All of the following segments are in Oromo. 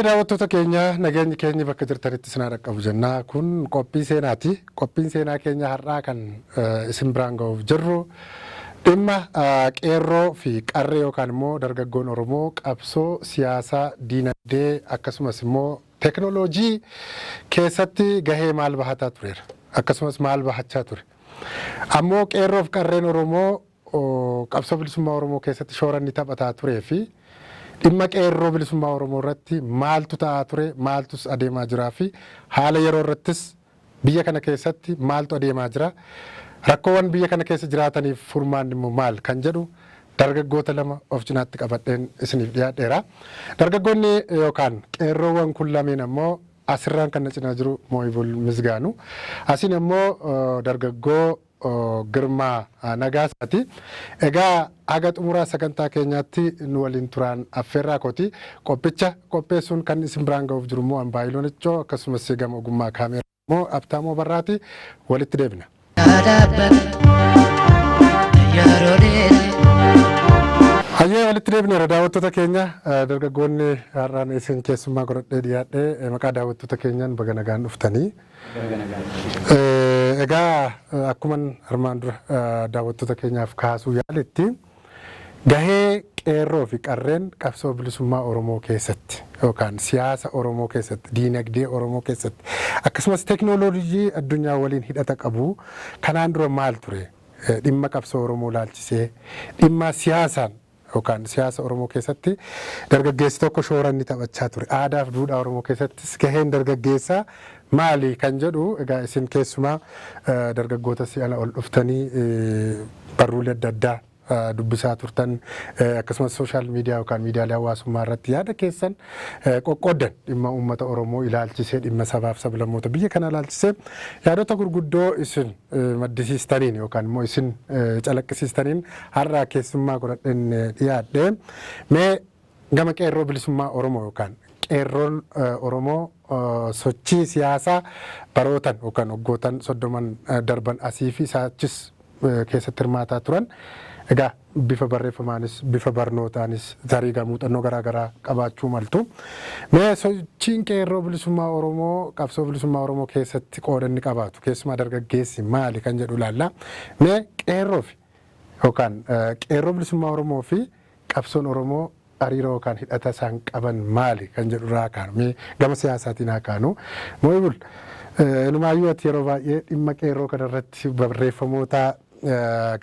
daawwattoota keenya nageenyi keenya bakka jirtanitti isin dhaqqabu jennaa kun qophii seenaati. Qophiin seenaa keenya har'aa kan isin biraan ga'uuf jirru dhimma qeerroo fi qarree yookaan immoo dargaggoon Oromoo qabsoo siyaasaa, diinagdee akkasumas immoo teekinooloojii keessatti gahee maal bahataa tureera akkasumas maal bahachaa ture. Ammoo qeerroo fi qarreen Oromoo qabsoo bilisummaa Oromoo keessatti shoora inni taphataa turee fi dhimma qeerroo bilisummaa Oromoo irratti maaltu ta'aa ture, maaltus adeemaa jiraa fi haala yeroo irrattis biyya kana keessatti maaltu adeemaa jira, rakkoowwan biyya kana keessa jiraataniif furmaan immoo maal kan jedhu dargaggoota lama of cinaatti qabadheen isiniif dhiyaadheera. Dargaggoonni yookaan qeerroowwan kun lameen ammoo asirraan kan na cinaa jiru Moo'ibul Misgaanuu, asiin ammoo dargaggoo Girmaa Nagaasaati. Egaa haga xumuraa sagantaa keenyaatti nu waliin turaan affeerraa kooti. Qophicha qopheessuun kan isin biraan ga'uuf jiru immoo Ambaayiloonichoo akkasumas gama ogummaa kaameeraa immoo Abtaamoo Barraati. Walitti deebina. Hayyee walitti deebina daawwattoota keenya dargaggoonni har'aan isin keessummaa godhadhee dhiyaadhee maqaa daawwattoota keenyaan baga nagaan dhuftanii. Egaa akkuman armaan dura daawwattoota keenyaaf kaasuu yaaletti gahee qeerroo fi qarreen qabsoo bilisummaa Oromoo keessatti yookaan siyaasa Oromoo keessatti, diinagdee Oromoo keessatti akkasumas teekinooloojii addunyaa waliin hidhata qabu kanaan dura maal ture? Dhimma qabsoo Oromoo laalchisee dhimma siyaasaan yookaan siyaasa Oromoo keessatti dargaggeessi tokko shoora inni taphachaa ture. Aadaa fi duudhaa Oromoo keessattis gaheen dargaggeessaa maali kan jedhu egaa isin keessumaa dargaggoota si'ana ol dhuftanii barruulee adda addaa dubbisaa turtan akkasumas sooshaal miidiyaa yookaan miidiyaalee hawaasummaa irratti yaada keessan qoqqoodan dhimma uummata Oromoo ilaalchisee dhimma sabaaf sablammoota biyya kana ilaalchisee yaadota gurguddoo isin maddisiistaniin yookaan immoo isin calaqqisiistaniin har'aa keessummaa godhadheen dhiyaadhee mee gama qeerroo bilisummaa Oromoo yookaan qeerroon Oromoo sochii siyaasaa barootan yookaan waggootan 30 darban asii fi isaachis keessatti hirmaataa turan. Egaa bifa barreeffamaanis bifa barnootaanis tarii muuxannoo garaagaraa qabaachuu maltu. Mee sochiin qeerroo bilisummaa Oromoo qabsoo bilisummaa Oromoo keessatti qooda inni qabaatu keessumaa dargaggeessi maali kan jedhu ilaalla. Mee qeerroo fi yookaan qeerroo bilisummaa Oromoo fi qabsoon Oromoo hariiroo yookaan hidhata isaan qaban maali kan jedhu irraa kaanu. Mee gama siyaasaatiin haa kaanu. Moo'ibul numaayyuu ati yeroo baay'ee dhimma qeerroo kanarratti barreeffamoota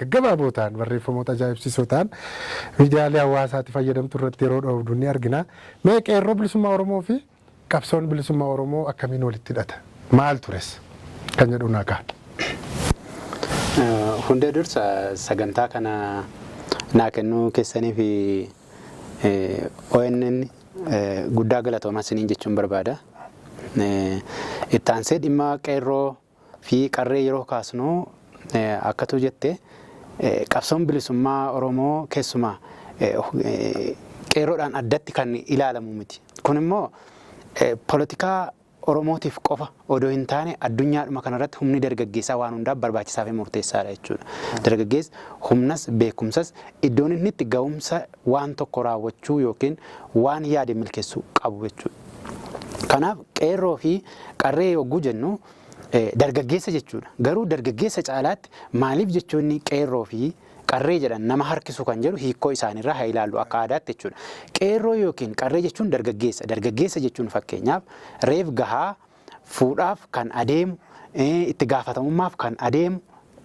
gaggabaaboo ta'an barreeffamoota ajaa'ibsiisoo ta'an miidiyaalee hawaasaatti fayyadamtu irratti yeroo dhoofdu ni argina. Mee qeerroo bilisummaa Oromoo fi qabsoon bilisummaa Oromoo akkamiin walitti hidhata? Maal tures kan jedhu naa ka'a. Hundee dursa sagantaa kana naa kennuu keessanii fi ONN guddaa galatoomaa isiniin jechuun barbaada. Itti aansee dhimma qeerroo fi qarree yeroo kaasnu akkatu jette qabsoon bilisummaa Oromoo keessumaa qeerroodhaan addatti kan ilaalamu miti. Kun immoo poolitikaa Oromootiif qofa odoo hin taane addunyaadhuma kanarratti humni dargaggeessaa waan hundaaf barbaachisaa fi murteessaadha jechuudha. Dargaggeessi humnas beekumsas iddoon inni itti ga'umsa waan tokko raawwachuu yookiin waan yaade milkeessuu qabu jechuudha. Kanaaf qeerroo fi qarree yogguu jennu dargaggeessa jechuudha. Garuu dargaggeessa caalaatti maaliif jechuun qeerroo fi qarree jedhan nama harkisu kan jedhu hiikoo isaaniirraa haa ilaallu akka aadaatti jechuudha. Qeerroo yookiin qarree jechuun dargaggeessa. Dargaggeessa jechuun fakkeenyaaf reef gahaa fuudhaaf kan adeemu, itti gaafatamummaaf kan adeemu,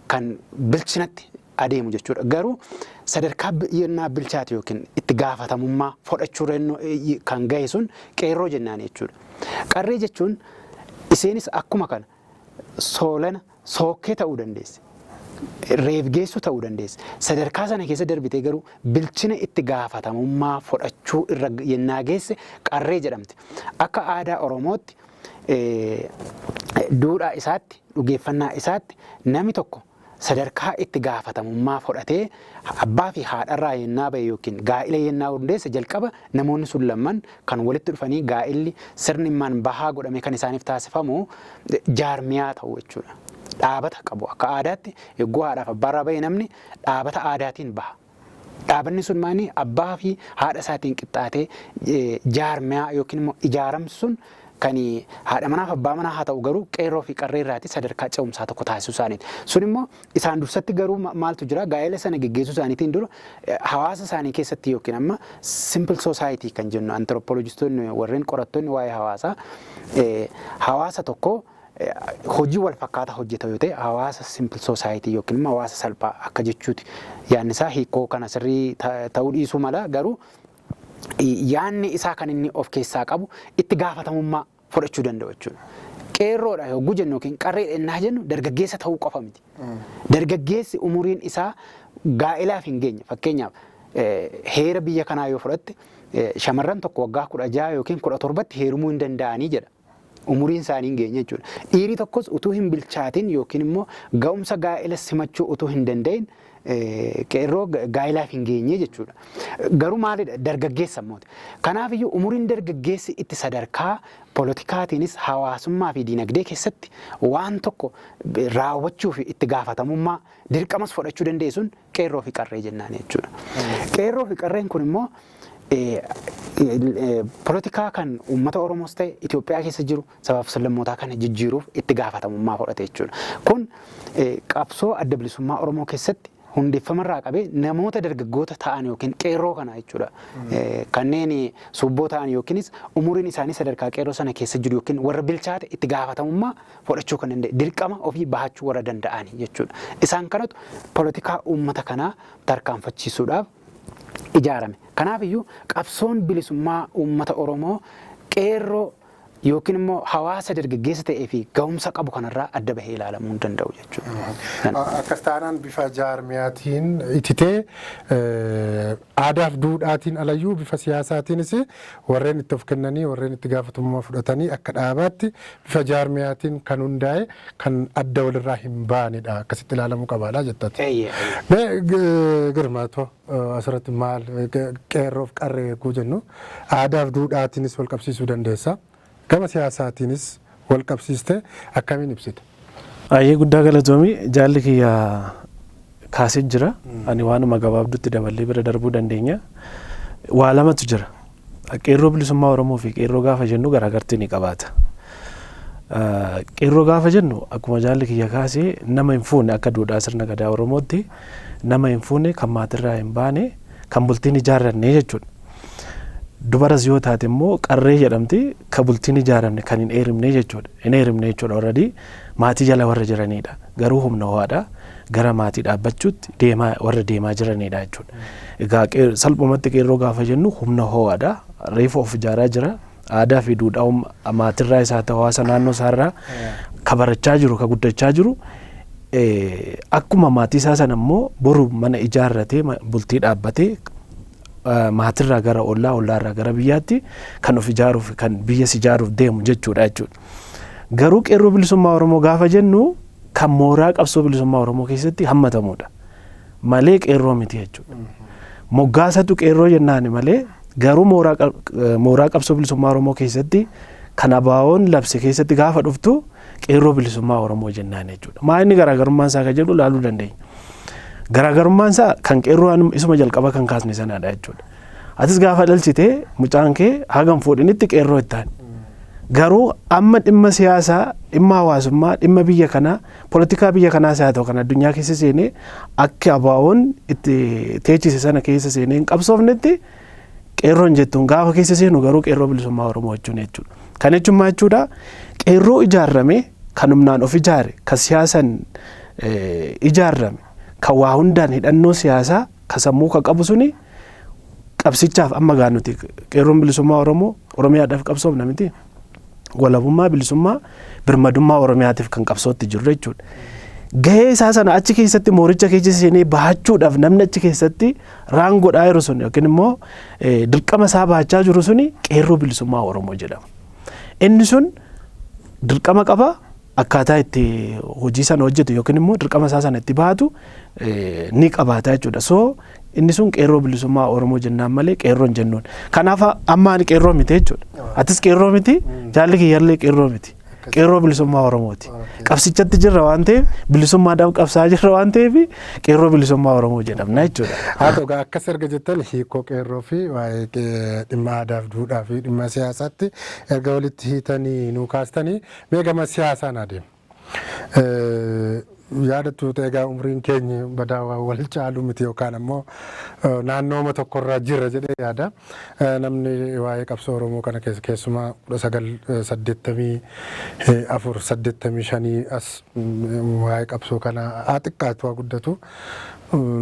kan bilchinatti adeemu jechuudha. Garuu sadarkaa yennaa bilchaate yookiin itti gaafatamummaa fudhachuu kan gahe sun qeerroo jennaan jechuudha. Qarree jechuun iseenis akkuma kana soolana sookkee ta'uu dandeesse. Reefgeessu ta'uu dandeesse. Sadarkaa sana keessa darbitee garuu bilchina itti gaafatamummaa fudhachuu irra yennaa geesse qarree jedhamti. Akka aadaa Oromootti duudhaa isaatti dhugeeffannaa isaatti namni tokko sadarkaa itti gaafatamummaa fudhatee abbaa fi haadharraa yennaa bahe yookiin gaa'ila yennaa hundeesse jalqaba namoonni sun lamman kan walitti dhufanii gaa'illi sirni immaan bahaa godhame kan isaaniif taasifamu jaarmiyaa ta'u jechuudha. Dhaabata qabu akka aadaatti yogguu haadhaaf abbaarraa bahe namni dhaabata aadaatiin baha. Dhaabanni sun maani abbaa fi haadha isaatiin qixxaatee jaarmiyaa yookiin immoo ijaaramsuun kan haadha manaa fi abbaa manaa haa ta'u garuu qeerroo fi qarree irraati sadarkaa ce'umsaa tokko taasisuu isaaniiti. Sun immoo isaan dursatti garuu maaltu jira gaa'ela sana geggeessuu isaaniitiin dura hawaasa isaanii keessatti yookiin amma simple society kan jennu anthropologistoonni warreen qorattoonni waa'ee hawaasaa hawaasa tokko hojii wal fakkaataa hojjeta yoo ta'e hawaasa simple society yookiin immoo hawaasa salphaa akka jechuuti. Yaanni isaa hiikoo kana sirrii ta'uu dhiisuu mala garuu yaanni isaa kan inni of keessaa qabu itti gaafatamummaa fudhachuu danda'u jechuudha. Qeerroodha yoo jennu yookiin qarree ennaa jennu dargaggeessa ta'uu qofa miti. Dargaggeessi umuriin isaa gaa'elaaf hin geenye fakkeenyaaf heera biyya kanaa yoo fudhatte shamarran tokko waggaa 16 yookiin 17tti heerumuu hin danda'anii jedha. Umuriin isaanii hin geenye jechuudha. Dhiirri tokkos utuu hin bilchaatin yookiin immoo ga'umsa gaa'ela simachuu utuu hin danda'in qeerroo gaa'elaaf hin geenye jechuudha. Garuu maalidha dargaggeessa mooti. Kanaafiyyuu umuriin dargaggeessi itti sadarkaa poolitikaatiinis hawaasummaa fi diinagdee keessatti waan tokko raawwachuu fi itti gaafatamummaa dirqamas fudhachuu dandeessuun qeerroo fi qarree jennaan jechuudha. Qeerroo fi qarreen kun immoo poolitikaa kan uummata Oromoos ta'e Itoophiyaa keessa jiru sabaaf sablammootaa kana jijjiiruuf itti gaafatamummaa fudhate jechuudha. Kun qabsoo adda bilisummaa Oromoo keessatti hundeeffamarraa qabee namoota dargaggoota ta'an yookiin qeerroo kana jechuudha. Kanneen subboo ta'an yookiinis umuriin isaanii sadarkaa qeerroo sana keessa jiru yookiin warra bilchaate itti gaafatamummaa fudhachuu kan danda'e dirqama ofii bahachuu warra danda'an jechuudha. Isaan kanatu poolitikaa uummata kanaa tarkaanfachiisuudhaaf ijaarame. Kanaafiyyuu qabsoon bilisummaa uummata Oromoo qeerroo yookiin immoo hawaasa dargaggeessa ta'ee fi ga'umsa qabu kanarraa adda bahee ilaalamuu hin danda'u jechuudha. Akkas taanaan bifa jaarmiyaatiin ititee aadaa fi duudhaatiin alayyuu bifa siyaasaatiinis warreen itti of kennanii warreen itti gaafatamummaa fudhatanii akka dhaabaatti bifa jaarmiyaatiin kan hundaa'e kan adda walirraa hin baanedha akkasitti ilaalamuu qabaadha jettati. Girmaatoo asirratti maal qeerroof qarree eeguu jennu aadaa fi duudhaatiinis wal qabsiisuu dandeessa. Gama siyaasaatiinis wal qabsiiste akkamiin ibsite? Ayyee guddaa galatoomii jaalli kiyya kaasee jira. Ani waanuma gabaabduutti daballee bira darbuu dandeenya. Waa lamatu jira. Qeerroo bilisummaa Oromoo fi qeerroo gaafa jennu garaagartii ni qabaata. Qeerroo gaafa jennu akkuma jaalli kiyya kaasee nama hin fuune akka duudhaa sirna gadaa Oromootti nama hin fuune kan maatirraa hin baane kan bultiin ijaarranne jechuudha. Dubaras yoo taate immoo qarree jedhamti kan bultiin ijaaramne kan hin eerimne jechuudha. Hin eerimne jechuudha already maatii jala warra jiranidha. Garuu humna ho'aadha gara maatii dhaabbachuutti warra deemaa jiranidha jechuudha. Egaa salphumatti qeerroo gaafa jennu humna ho'aadha. Reefa of ijaaraa jira. Aadaa fi duudhaa maatirraa isaa ta'u hawaasa naannoo isaarraa ka barachaa jiru ka guddachaa jiru. Akkuma maatii isaa sana immoo boru mana ijaarratee bultii dhaabbatee maatirraa gara ollaarraa gara biyyaatti kan of ijaaruuf kan biyyas ijaaruuf deemu jechuudha jechuudha. Garuu qeerroo bilisummaa Oromoo gaafa jennu kan mooraa qabsoo bilisummaa Oromoo keessatti hammatamudha. Malee qeerroo miti jechuudha. Moggaasatu qeerroo jennaan malee garuu mooraa qabsoo bilisummaa Oromoo keessatti kan abaawoon labse keessatti gaafa dhuftu qeerroo bilisummaa Oromoo jennaan jechuudha. Maa inni garaagarummaan isaa kan jedhu ilaaluu dandeenya. Garaagarummaan isaa kan qeerroo isuma jalqaba kan kaasne sanadha jechuudha. Atis gaafa dhalchitee mucaan kee hagam fuudhinitti qeerroo ittaan. Garuu amma dhimma siyaasaa, dhimma hawaasummaa, dhimma biyya kanaa, poolitikaa biyya kanaa isaa ta'u kan addunyaa keessa seenee akka abaawoon itti teechise sana keessa seenee hin qabsoofnetti qeerroon jettuun gaafa keessa seenu garuu qeerroo bilisummaa Oromoo jechuudha. Kan jechuun maal jechuudha? Qeerroo ijaarrame kan humnaan of ijaare, kan siyaasaan ijaarame, kan waa hundaan hidhannoo siyaasaa kan sammuu kan qabu suni qabsichaaf amma gaanuti qeerroon bilisummaa Oromoo Oromiyaadhaaf qabsoofna miti. Walabummaa bilisummaa birmadummaa Oromiyaatiif kan qabsootti jiru jechuudha. Gahee isaa sana achi keessatti mooricha keessa seenee bahachuudhaaf namni achi keessatti raangoodhaa jiru sun yookiin immoo dirqama isaa bahachaa jiru suni qeerroo bilisummaa Oromoo jedhama. Inni sun dirqama qaba akkaataa itti hojii sana hojjetu yookiin immoo dirqama isaa sana itti bahatu ni qabaata jechuudha. So inni sun qeerroo bilisummaa Oromoo jennaan malee qeerroon jennuun. Kanaaf amma ani qeerroo miti jechuudha. Atis qeerroo miti, jaalli kiyyaallee qeerroo miti. qeerroo bilisummaa Oromooti. Qabsichatti jirra waan ta'eef bilisummaadhaaf qabsaa jirra waan ta'eef qeerroo bilisummaa Oromoo jedhamna jechuudha. Haa ta'u akkas erga jettan hiikoo qeerroo fi waa'ee dhimma aadaa fi duudhaa fi dhimma siyaasaatti erga walitti hiitanii nuu kaastanii mee gama siyaasaan adeemu. Yaadattu egaa umriin keenya badaa wal caalu miti yookaan ammoo naannooma tokkorraa jirra jedhee yaada. Namni waa'ee qabsoo Oromoo kana keessumaa 1984-85 as waa'ee qabsoo kana haa xiqqaatu haa guddatu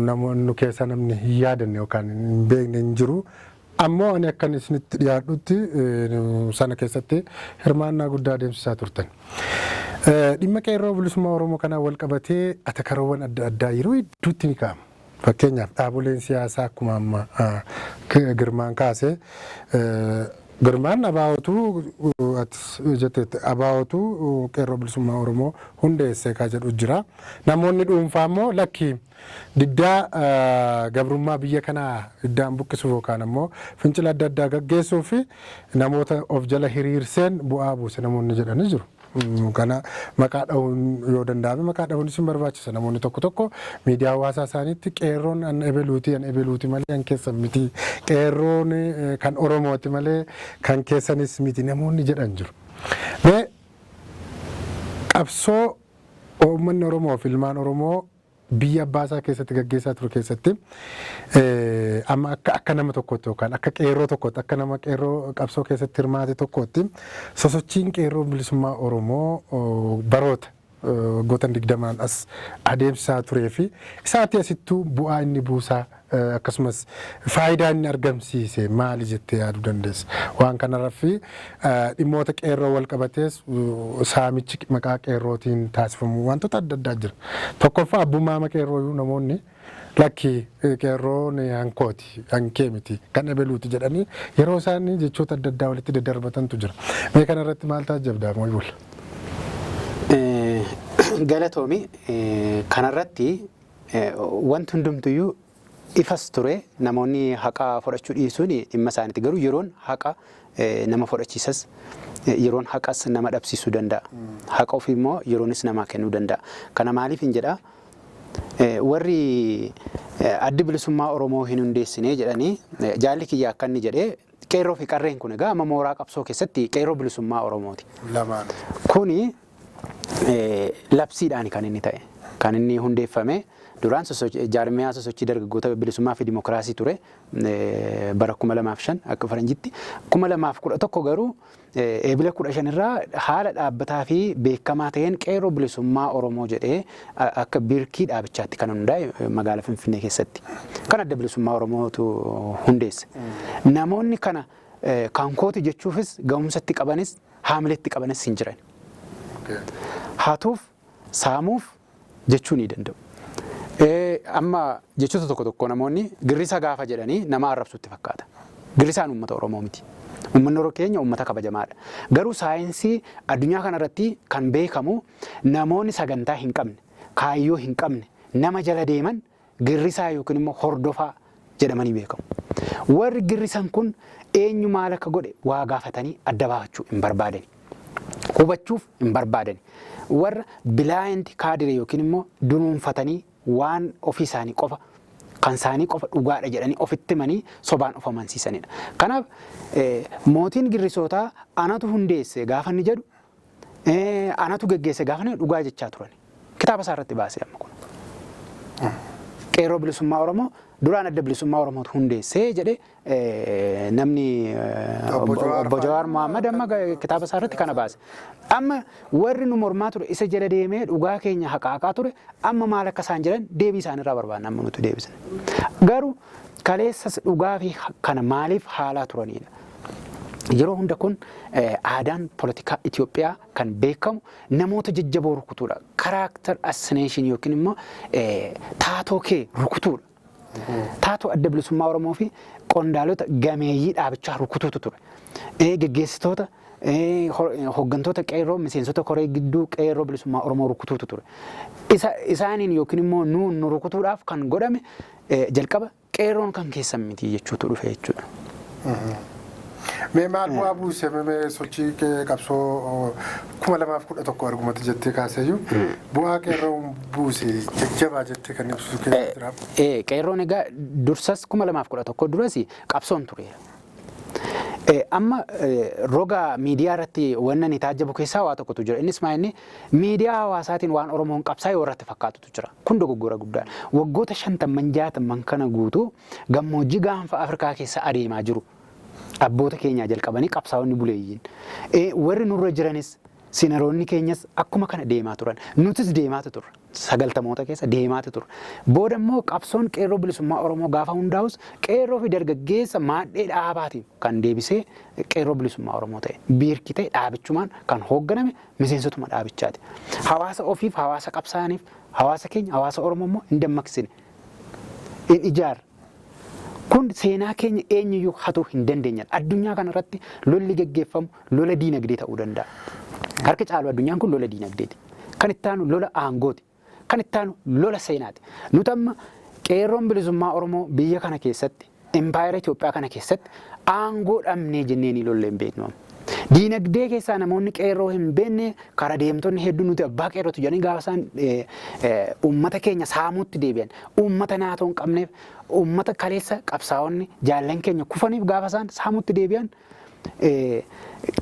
namoonni keessa namni hin yaadanne yookaan hin beekne hin jiru. Ammoo ani akkan isinitti dhiyaadhutti sana keessatti hirmaannaa guddaa adeemsisaa turtan. Dhimma qeerroo bilisummaa Oromoo kanaan wal qabatee atakaroowwan adda addaa yeroo hedduutti ni kaa'ama. Fakkeenyaaf dhaaboleen siyaasaa akkuma amma Girmaan kaase Girmaan abaawotu qeerroo bilisummaa Oromoo hundeessee kaa jedhu jira. Namoonni dhuunfaa immoo lakki diddaa gabrummaa biyya kanaa diddaan buqqisuuf yookaan ammoo fincila adda addaa gaggeessuu fi namoota of jala hiriirseen bu'aa buuse namoonni jedhanii jiru. Kana maqaa dha'uun yoo danda'ame maqaa dha'uun isin barbaachisa. Namoonni tokko tokko miidiyaa hawaasaa isaaniitti qeerroon an ebeluuti malee an keessan miti. Qeerroon kan Oromooti malee kan keessanis miti namoonni jedhan jiru. Mee qabsoo uummanni Oromoo fi ilmaan Oromoo biyya abbaasaa keessatti gaggeessaa ture keessatti amma akka nama tokkotti yookaan akka qeerroo tokkotti akka nama qeerroo qabsoo keessatti hirmaate tokkotti sosochiin qeerroo bilisummaa Oromoo baroota waggoota 20 as adeemsisaa turee fi isaatti asittuu bu'aa inni buusaa akkasumas faayidaa inni argamsiise maali jettee yaaduu dandeessa. Waan kanarratti fi dhimmoota qeerroo wal qabatees saamichi maqaa qeerrootiin taasifamu wantoota adda addaa jira. Tokkoffaa abbummaa qeerrooyyuu namoonni lakki qeerroon hankooti hankee miti kan ebeluuti jedhanii yeroo isaan jechoota adda addaa walitti daddarbatantu jira. Mee kanarratti maal taajjabdaa moo iwul? Galatoomi kanarratti wanti hundumtuyyuu ifas ture namoonni haqa fudhachuu dhiisuun dhimma isaaniiti. Garuu yeroon haqa nama fudhachiisas yeroon haqas nama dhabsiisuu danda'a. Haqa ofii immoo yeroonis namaa kennuu danda'a. Kana maaliif hin jedhaa? Warri addi bilisummaa Oromoo hin hundeessine jedhanii jaalli kiyya akka inni jedhee qeerroo fi qarreen kun egaa amma mooraa qabsoo keessatti qeerroo bilisummaa Oromooti. Kuni labsiidhaan kan inni ta'e. Kan inni hundeeffame duraan jaarmiyaa sosochii dargaggoota bilisummaa fi dimokiraasii ture bara 2005 akka faranjitti 2011 garuu eebila 15 irraa haala dhaabbataa fi beekamaa ta'een qeerroo bilisummaa Oromoo jedhee akka birkii dhaabichaatti kan hundaa'e magaalaa Finfinnee keessatti kan adda bilisummaa Oromootu hundeesse. Namoonni kana kankooti jechuufis ga'umsatti qabanis haamiletti qabanis hin jiran. Haatuuf saamuuf jechuu ni danda'u. Amma jechoota tokko tokko namoonni girrisa gaafa jedhanii nama arrabsutti fakkaata. Girrisaan uummata Oromoo miti. Uummanni Oromoo keenya uummata kabajamaadha. Garuu saayinsii addunyaa kanarratti kan beekamu namoonni sagantaa hin qabne, kaayyoo hin qabne, nama jala deeman girrisaa yookiin immoo hordofaa jedhamanii beekamu. Warri girrisan kun eenyu maal akka godhe waa gaafatanii adda baafachuu hin barbaadani. Hubachuuf hin barbaadani. Warra blind kaadire yookiin immoo dunuunfatanii waan ofii isaanii qofa kan isaanii qofa dhugaadha jedhanii ofitti himanii sobaan of amansiisanidha. Kanaaf mootiin girrisootaa anatu hundeesse gaafa inni jedhu anatu geggeesse gaafa inni dhugaa jechaa turan. Kitaaba isaa irratti baasee amma kun. Qeerroo bilisummaa Oromoo duraan adda bilisummaa Oromootu hundeessee jedhee namni Obbo Jawaar Mohaammed amma kitaaba isaa irratti kana baase. Amma warri nu mormaa ture isa jala deemee dhugaa keenya haqaaqaa ture amma maal akka isaan jedhan deebii isaanirraa barbaanna amma nuti deebisan. Garuu kaleessas dhugaa fi kana maaliif haalaa turanidha. Yeroo hunda kun aadaan politikaa Itoophiyaa kan beekamu namoota jajjaboo rukutuudha. Kaaraakter assassination yookiin immoo taatoo kee rukutuudha. Taatoo adda bilisummaa Oromoo fi qondaalota gameeyyii dhaabichaa rukutuutu ture. Geggeessitoota hooggantoota qeerroo miseensota koree gidduu qeerroo bilisummaa Oromoo rukutuutu ture. Isaaniin yookiin immoo nu rukutuudhaaf kan godhame jalqaba qeerroon kan keessan miti jechuutu dhufe jechuudha. Mee maal bu'aa buuse mee sochii qabsoo 2011 argumatti jettee kaaseyyuu bu'aa qeerroon buuse jajjabaa jettee kan ibsu keessatti jira. Qeerroon egaa dursas 2011 duras qabsoon tureera. Amma roga miidiyaa irratti wanna ni taajjabu keessaa waa tokkotu jira. Innis maa'inni miidiyaa hawaasaatiin waan Oromoon qabsaa'e irratti fakkaatutu jira. Kun dogoggora guddaadha. Waggoota 50 kana guutuu gammoojjii gaanfa Afrikaa keessa adeemaa jiru. Abboota keenyaa jalqabanii qabsaa'onni buleeyyiin. Warri nurra jiranis sinaroonni keenyas akkuma kana deemaa turan. Nutis deemaatu turre. 90moota keessa deemaatu turre. Booda immoo qabsoon qeerroo bilisummaa Oromoo gaafa hundaa'us qeerroo fi dargaggeessa maadhee dhaabaatiin kan deebisee qeerroo bilisummaa Oromoo ta'e. Biirki ta'e dhaabichumaan kan hoogganame miseensotuma dhaabichaati. Hawaasa ofiif, hawaasa qabsaa'aniif, hawaasa keenya, hawaasa Oromoo immoo hin dammaqsine. Hin ijaarre. Kun seenaa keenya eenyuyyuu hatuu hin dandeenye. Addunyaa kanarratti lolli gaggeeffamu lola diinagdee ta'uu danda'a. Harka caalu addunyaan kun lola diinagdeeti. Kan itti aanu lola aangooti. Kan itti aanu lola seenaati. Nuti amma qeerroon bilisummaa Oromoo biyya kana keessatti, impaayera Itoophiyaa kana keessatti aangoo dhabnee jennee ni lolle hin beeknu. Diinagdee keessaa namoonni qeerroo hin beekne karaa deemtonni hedduun nuti abbaa qeerrootu jedhanii gaafa isaan uummata keenya saamuutti deebi'an, uummata naatoo hin qabneef, uummata kaleessa qabsaa'onni jaallan keenya kufaniif gaafa isaan saamuutti deebi'an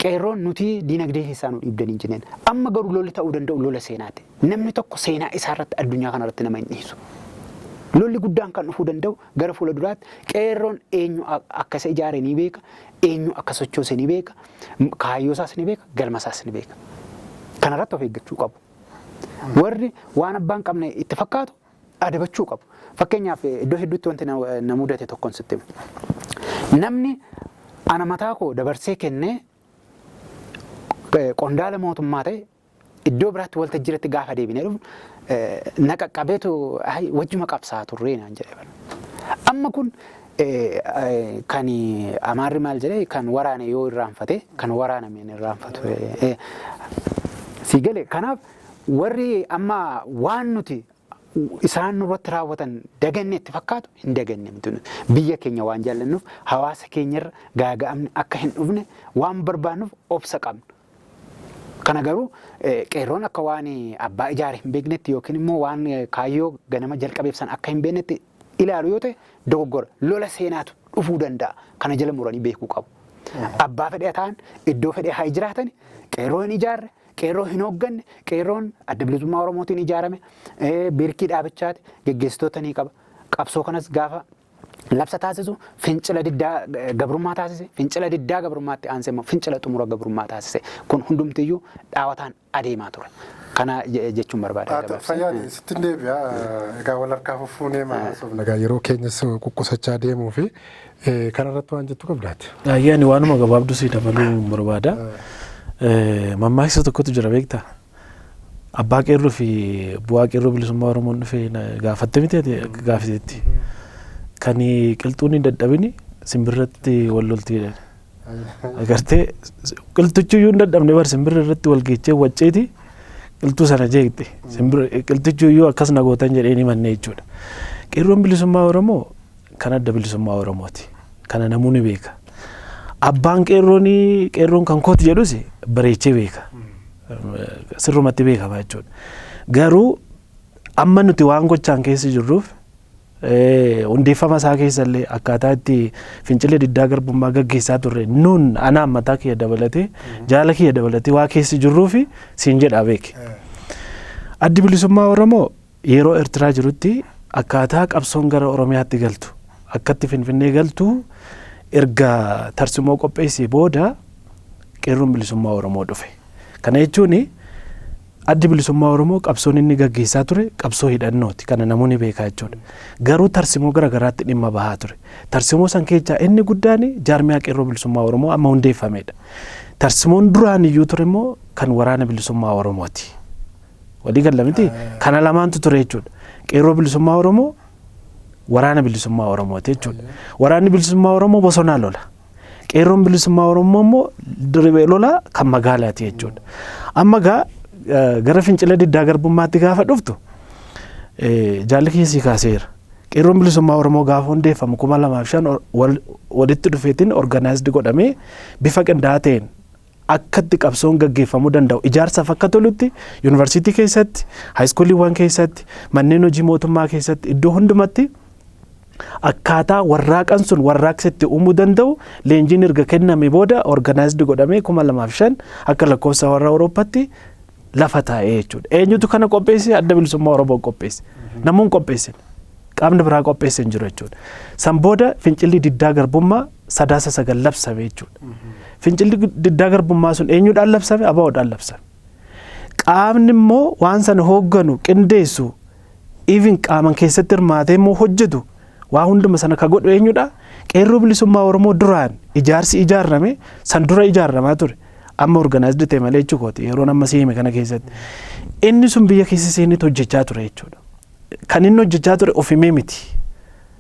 qeerroon nuti diinagdee keessaa nu dhiibdanii jenneen. Amma garuu lolli ta'uu danda'u lola seenaati. Namni tokko seenaa isaarratti addunyaa kanarratti nama hin dhiisu. Lolli guddaan kan dhufuu danda'u gara fuula duraatti qeerroon eenyu akka isa ijaare ni beeka, eenyu akka sochoose ni beeka, kaayyoo isaas ni beeka, galma isaas ni beeka. Kanarratti of eeggachuu qabu. Warri waan abbaan qabne itti fakkaatu adabachuu qabu. Fakkeenyaaf iddoo hedduutti wanti na mudate tokkoon sitti himu. Namni ana mataa koo dabarsee kennee qondaala mootummaa ta'e iddoo biraatti waltajjiirratti gaafa deebinee dhufu na qaqqabeetu wajjuma qabsaa turree naan jedhe. Amma kun kan amaarri maal jedhee kan waraane yoo irraanfate kan waraanameen irraanfatu. Si galee kanaaf warri amma waan nuti isaan nurratti raawwatan daganne itti fakkaatu hin daganne miti. Biyya keenya waan jaallannuuf hawaasa keenyarra gaaga'amni akka hin dhufne waan barbaannuuf obsa qabnu. Kana garuu qeerroon akka waan abbaa ijaare hin beeknetti yookiin immoo waan kaayyoo ganama jalqabeef san akka hin beeknetti ilaalu yoo ta'e dogoggora lola seenaatu dhufuu danda'a. Kana jala muranii beekuu qabu. Abbaa fedhee ta'an iddoo fedhee haa jiraatan qeerroo hin ijaarre. Qeerroo hin hoogganne, qeerroon adda bilisummaa Oromootiin ijaarame, biirkii dhaabichaati, geggeessitoota ni qaba. Qabsoo kanas gaafa labsa taasisu fincila diddaa gabrummaa taasise, fincila diddaa gabrummaatti aansee immoo fincila xumura gabrummaa taasise. Kun hundumtiyyuu dhaawataan adeemaa ture. Kana jechuun barbaada. Fayyaadha sittiin deebi'a. Egaa wal harkaa fuunee maasofna egaa yeroo keenyas quqqusachaa deemuu fi kanarratti waan jettu qabdaati. Ayyaani waanuma gabaabduu si dabaluu barbaada. Mammaaksa tokkotu jira beektaa? Abbaa qeerroo fi bu'aa qeerroo bilisummaa Oromoon dhufee gaafatte miti gaafiteetti. Kan qilxuun hin dadhabini simbirratti wal lolti jedhan. Agartee qilxichuyyuu hin dadhabne bar simbirri irratti wal geechee wacceeti qilxuu sana jeeqxe. Qilxichuyyuu akkas nagootan jedhee ni manne jechuudha. Qeerroon bilisummaa Oromoo kan adda bilisummaa Oromooti. Kana namoonni beeka. Abbaan qeerroon kan kooti jedhus bareechee beeka. Sirrumatti beeka jechuudha. Garuu amma nuti waan gochaan keessa jirruuf hundeeffama isaa keessallee akkaataa itti fincila diddaa garbummaa gaggeessaa turre nuun anaan mataa kiyya dabalatee jaala kiyya dabalatee waa keessa jirruufi siin jedhaa beeke. Addi bilisummaa Oromoo yeroo Eertiraa jirutti akkaataa qabsoon gara Oromiyaatti galtu akkatti Finfinnee galtu erga tarsimoo qopheessee booda qeerroon bilisummaa Oromoo dhufe. Kana jechuun addi bilisummaa Oromoo qabsoon inni gaggeessaa ture qabsoo hidhannooti. Kana namoonni beekaa jechuudha. Garuu tarsimoo garaagaraatti dhimma bahaa ture. Tarsimoo san keessaa inni guddaan jaarmiyaa qeerroo bilisummaa Oromoo amma hundeeffamedha. Tarsimoon duraan iyyuu ture immoo kan waraana bilisummaa Oromooti. Walii gallamiti kana lamaantu ture jechuudha. Qeerroo bilisummaa Oromoo waraana bilisummaa Oromooti jechuudha. Waraanni bilisummaa Oromoo bosonaa lola. Qeerroon bilisummaa Oromoo immoo dirree lola kan magaalaati jechuudha. Amma gara fincila diddaa garbummaatti gaafa dhuftu jaalli keessi kaaseera. qeerroon bilisummaa Oromoo gaafa hundeeffamu 2005 walitti dhufeetiin organized godhamee bifa qindaa'aa ta'een akka itti qabsoon gaggeeffamuu danda'u ijaarsaaf akka tolutti yuunivarsiitii keessatti haayiskuuliiwwan keessatti manneen hojii mootummaa keessatti iddoo hundumatti akkaataa warraaqan sun warraaqsitti uumuu danda'u leenjiin erga kenname booda organized godhamee 2005 akka lakkoofsa warra Awurooppaatti lafa taa'ee jechuudha. Eenyutu kana qopheesse? Adda bilisummaa Oromoo qopheesse. Namoonni qopheessin. Qaamni biraa qopheesse hin jiru jechuudha. San booda fincilli diddaa garbummaa 9 labsame jechuudha. Fincilli diddaa garbummaa sun eenyuudhaan labsame? ABO'dhaan labsame. Qaamni immoo waan sana hoogganu qindeessu even qaaman keessatti hirmaatee immoo hojjetu waa hunduma sana ka godhu eenyudha? Qeerroo bilisummaa Oromoo duraan ijaarsi ijaarame san dura ijaaramaa ture. Amma organized ta'e malee jechuudha yeroo amma seeme kana keessatti. Inni sun biyya keessa seenetti hojjechaa ture jechuudha. Kan inni hojjechaa ture ofimee miti.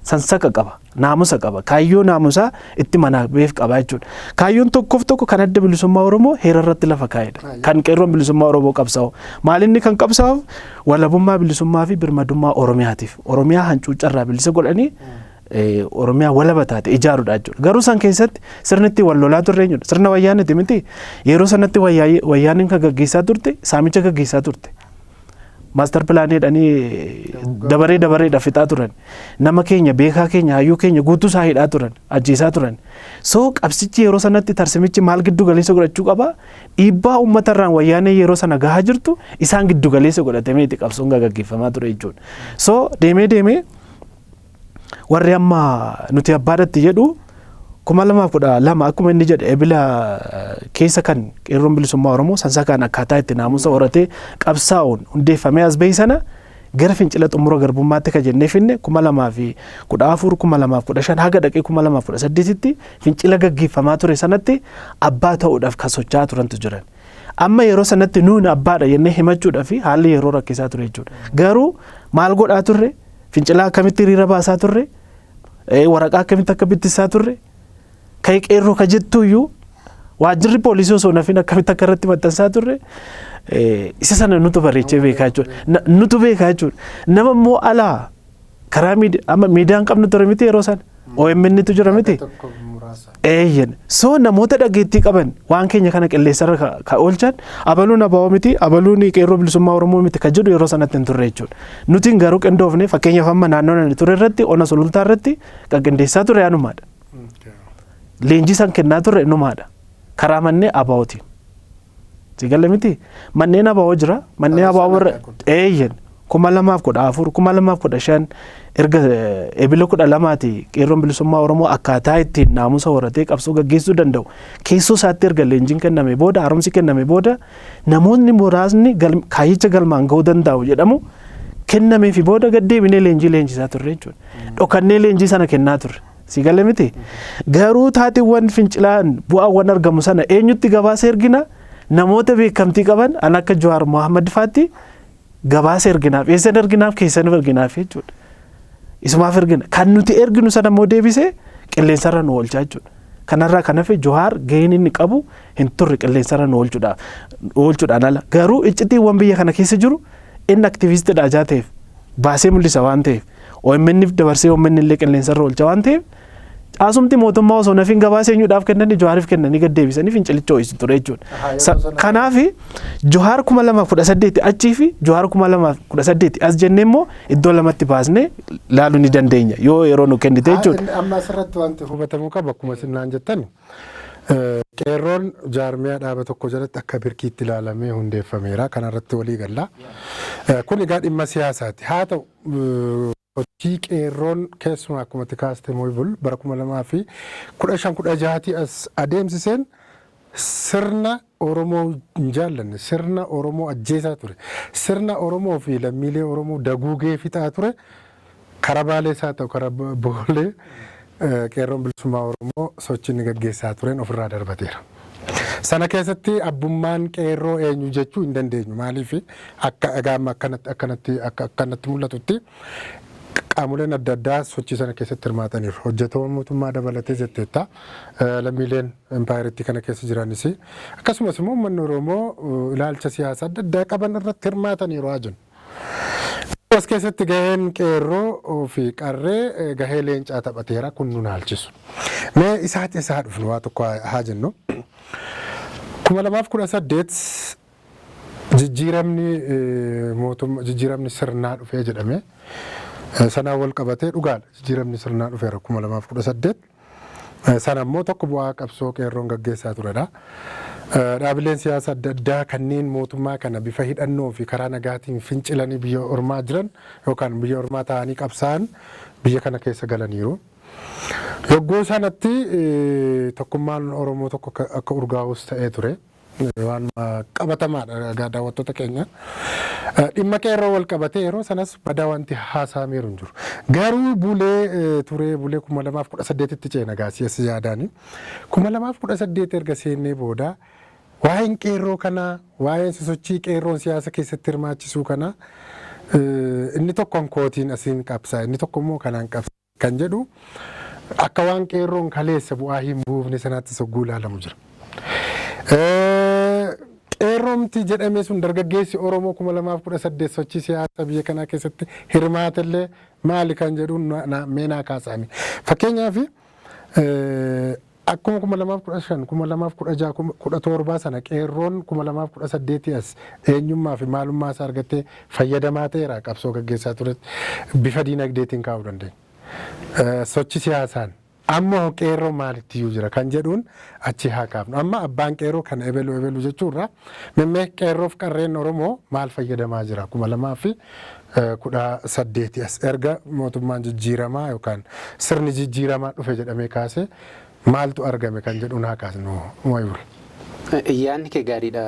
Sansaqa qaba, naamusa qaba, kaayyoo naamusaa itti manaaf qaba jechuudha. Kaayyoon tokko kan adda bilisummaa Oromoo heera irratti lafa kaa'edha. Kan qeerroon bilisummaa Oromoo qabsaa'u. Maalinni kan qabsaa'u walabummaa bilisummaa fi birmadummaa Oromiyaatiif. Oromiyaa hancuucarraa bilisa godhanii Oromiyaa walaba taate ijaaruudha jechuudha. Garuu san keessatti sirni itti wal lolaa turre eenyudha? Sirna wayyaaniti miti. Yeroo sanatti wayyaaniin kan gaggeessaa turte, saamicha gaggeessaa turte. Master pilaaniidhaanii dabareedha fixaa turan. Nama keenya beekaa keenya hayyuu keenya guutuu isaa hidhaa turan, ajjeesaa turan. So qabsichi yeroo sanatti tarsimichi maal giddu galeessa godhachuu qaba? Dhiibbaa uummatarraan wayyaanee yeroo sana gahaa jirtu isaan giddu galeessa godhatameeti qabsoon gaggeeffamaa ture jechuudha. So deemee warri amma nuti abbaadatti jedhu 2012 akkuma inni jedhe ebila keessa kan qeerroon bilisummaa Oromoo sansakaan akkaataa itti naamusa horatee qabsaa'uun hundeeffamee as bahi sana gara fincila xumura garbummaatti ka jennee finne 2014 2015 haga dhaqee 2018tti fincila gaggeeffamaa ture sanatti abbaa ta'uudhaaf kan socho'aa turantu jiran. Amma yeroo sanatti nuuni abbaadha jennee himachuudhaaf haalli yeroo rakkisaa ture jechuudha. Garuu maal godhaa turre? Fincilaa akkamitti hiriira baasaa turre? Waraqaa akkamitti akka bittisaa turre? Ka'ee qeerroo ka jettuyyuu waajjirri poolisii osoo nafin akkamitti akka irratti maxxansaa turre isa sana nutu bareechee beekaa jechuudha. Nutu beekaa jechuudha. Nama immoo alaa karaa miidiyaan qabnu ture miti yeroo sana. OMNtu jira miti. Eeyyan. So namoota dhageettii qaban waan keenya kana qilleensarra ka oolchan abaluun ABO miti abaluun qeerroo bilisummaa Oromoo miti ka jedhu yeroo sanatti hin turre jechuudha. Nuti garuu qindoofne fakkeenyaaf amma naannoo ture irratti ona sulultaa irratti qindeessaa ture anumaadha. Leenjii san kennaa turre numaadha. Karaa mannee ABO'ti. Sigalle miti manneen ABO jira manneen ABO warra eeyyan 2014 2015 erga ebila 12ti qeerroon bilisummaa Oromoo akkaataa ittiin naamusa horatee qabsoo gaggeessuu danda'u keessoo isaatti erga leenjiin kenname booda haaromsi kenname booda namoonni muraasni kaayyicha galmaan ga'uu danda'u jedhamu kennamee fi booda gaddeebinee leenjisaa turre jechuudha. Dhokannee leenjii sana kennaa turre. Sigalle miti garuu taateewwan fincilaan bu'aawwan argamu sana eenyutti gabaasa ergina namoota beekamtii qaban an akka Jawaar Mohaammed faatti gabaasa erginaaf eessan erginaaf keessan erginaaf jechuudha. Isumaaf ergina kan nuti erginu sana immoo deebisee qilleensarra nu oolchaa jechuudha. Kanarraa kan hafe Jawaar gaheen inni qabu hin turre qilleensarra nu oolchuudhaan ala garuu iccitiiwwan biyya kana keessa jiru inni aktiviistidha ajaa ta'eef baasee mul'isa waan ta'eef OMN'if dabarsee OMN illee qilleensarra oolcha waan ta'eef asumti mootummaa osoo nafin gabaasa eenyuudhaaf kennanii Jawaariif kennanii gaddeebisanii fincilicha ho'isu ture jechuudha. Kanaaf Jawaar 2018 achii fi Jawaar 2018 as jennee immoo iddoo lamatti baasnee laaluu ni dandeenya yoo yeroo nu kennite jechuudha. Amma asirratti wanti hubatamuu qabu akkuma isin jettan qeerroon jaarmiyaa dhaaba tokko jalatti akka birkiitti ilaalamee hundeeffameera kanarratti walii galla. Kun egaa dhimma siyaasaati. Haa ta'u sochii qeerroon keessumaa akkuma tikaaste moo'ibul bara 2015-16 as adeemsiseen sirna Oromoo hin jaallanne sirna Oromoo ajjeesaa ture sirna Oromoo fi lammiilee Oromoo daguugee fixaa ture karaa Baalee isaa ta'u karaa Boolee qeerroon bilisummaa Oromoo sochii inni gaggeessaa tureen ofirraa darbateera. Sana keessatti abbummaan qeerroo eenyu jechuu hin dandeenyu maaliif akka egaama akkanatti mul'atutti qaamoleen adda addaa sochii sana keessatti hirmaataniiru. Hojjettoota mootummaa dabalatee jetteetta lammiileen empaayerittii kana keessa jiranis akkasumas immoo uummanni Oromoo ilaalcha siyaasaa adda addaa qaban irratti hirmaataniiru haa jennu. As keessatti gaheen qeerroo fi qarree gahee leencaa taphateera kun nu naalchisu. Mee isaatti isaa dhufnu waa tokko haa jennu. 2018 jijjiiramni sirnaa dhufee jedhame. Sanaan wal qabatee dhugaadha. Jijjiiramni sirnaa dhufeera 2018. Sana immoo tokko bu'aa qabsoo qeerroon gaggeessaa turedha. Dhaabileen siyaasaa adda addaa kanneen mootummaa kana bifa hidhannoo fi karaa nagaatiin fincilanii biyya ormaa jiran yookaan biyya ormaa ta'anii qabsaa'an biyya kana keessa galaniiru. Yogguu sanatti tokkummaan Oromoo tokko akka urgaa'us ta'ee ture. Waan qabatamaadha daawwattoota keenya. Dhimma qeerroo wal qabatee yeroo sanas badaa wanti haasa'ameeru hin jiru. Garuu bulee 2018 tti ceena gaasiis yaadaani. 2018 erga seennee booda waa'een qeerroo kana waa'een sosochii qeerroon siyaasa keessatti hirmaachisuu kana inni tokkoon kootiin asiin qabsaa inni tokko immoo kanaan qabsaa kan jedhu akka waan qeerroon kaleessa bu'aa hin buufne sanaatti sogguu ilaalamu jira. Qeerroomti jedhamee sun dargaggeessi Oromoo 2018 sochii siyaasa biyya kanaa keessatti hirmaatellee maali kan jedhuun meenaa kaasaami. Fakkeenyaaf akkuma 2015, 2016, 2017 sana qeerroon 2018 as eenyummaa fi maalummaa isaa argattee fayyadamaa ta'eera qabsoo gaggeessaa ture bifa diinagdeetiin kaa'uu dandeenya. Sochii siyaasaan amma qeerroo maalitti iyyuu jira kan jedhuun achi haa kaafnu. Amma abbaan qeerroo kan ebelu jechuurra memmee qeerroof qarreen Oromoo maal fayyadamaa jira 2018 as erga mootummaan jijjiiramaa yookaan sirni jijjiiramaa dhufe jedhamee kaase maaltu argame kan jedhuun haa kaasnu Mo'ayibul. Yaanni kee gaariidha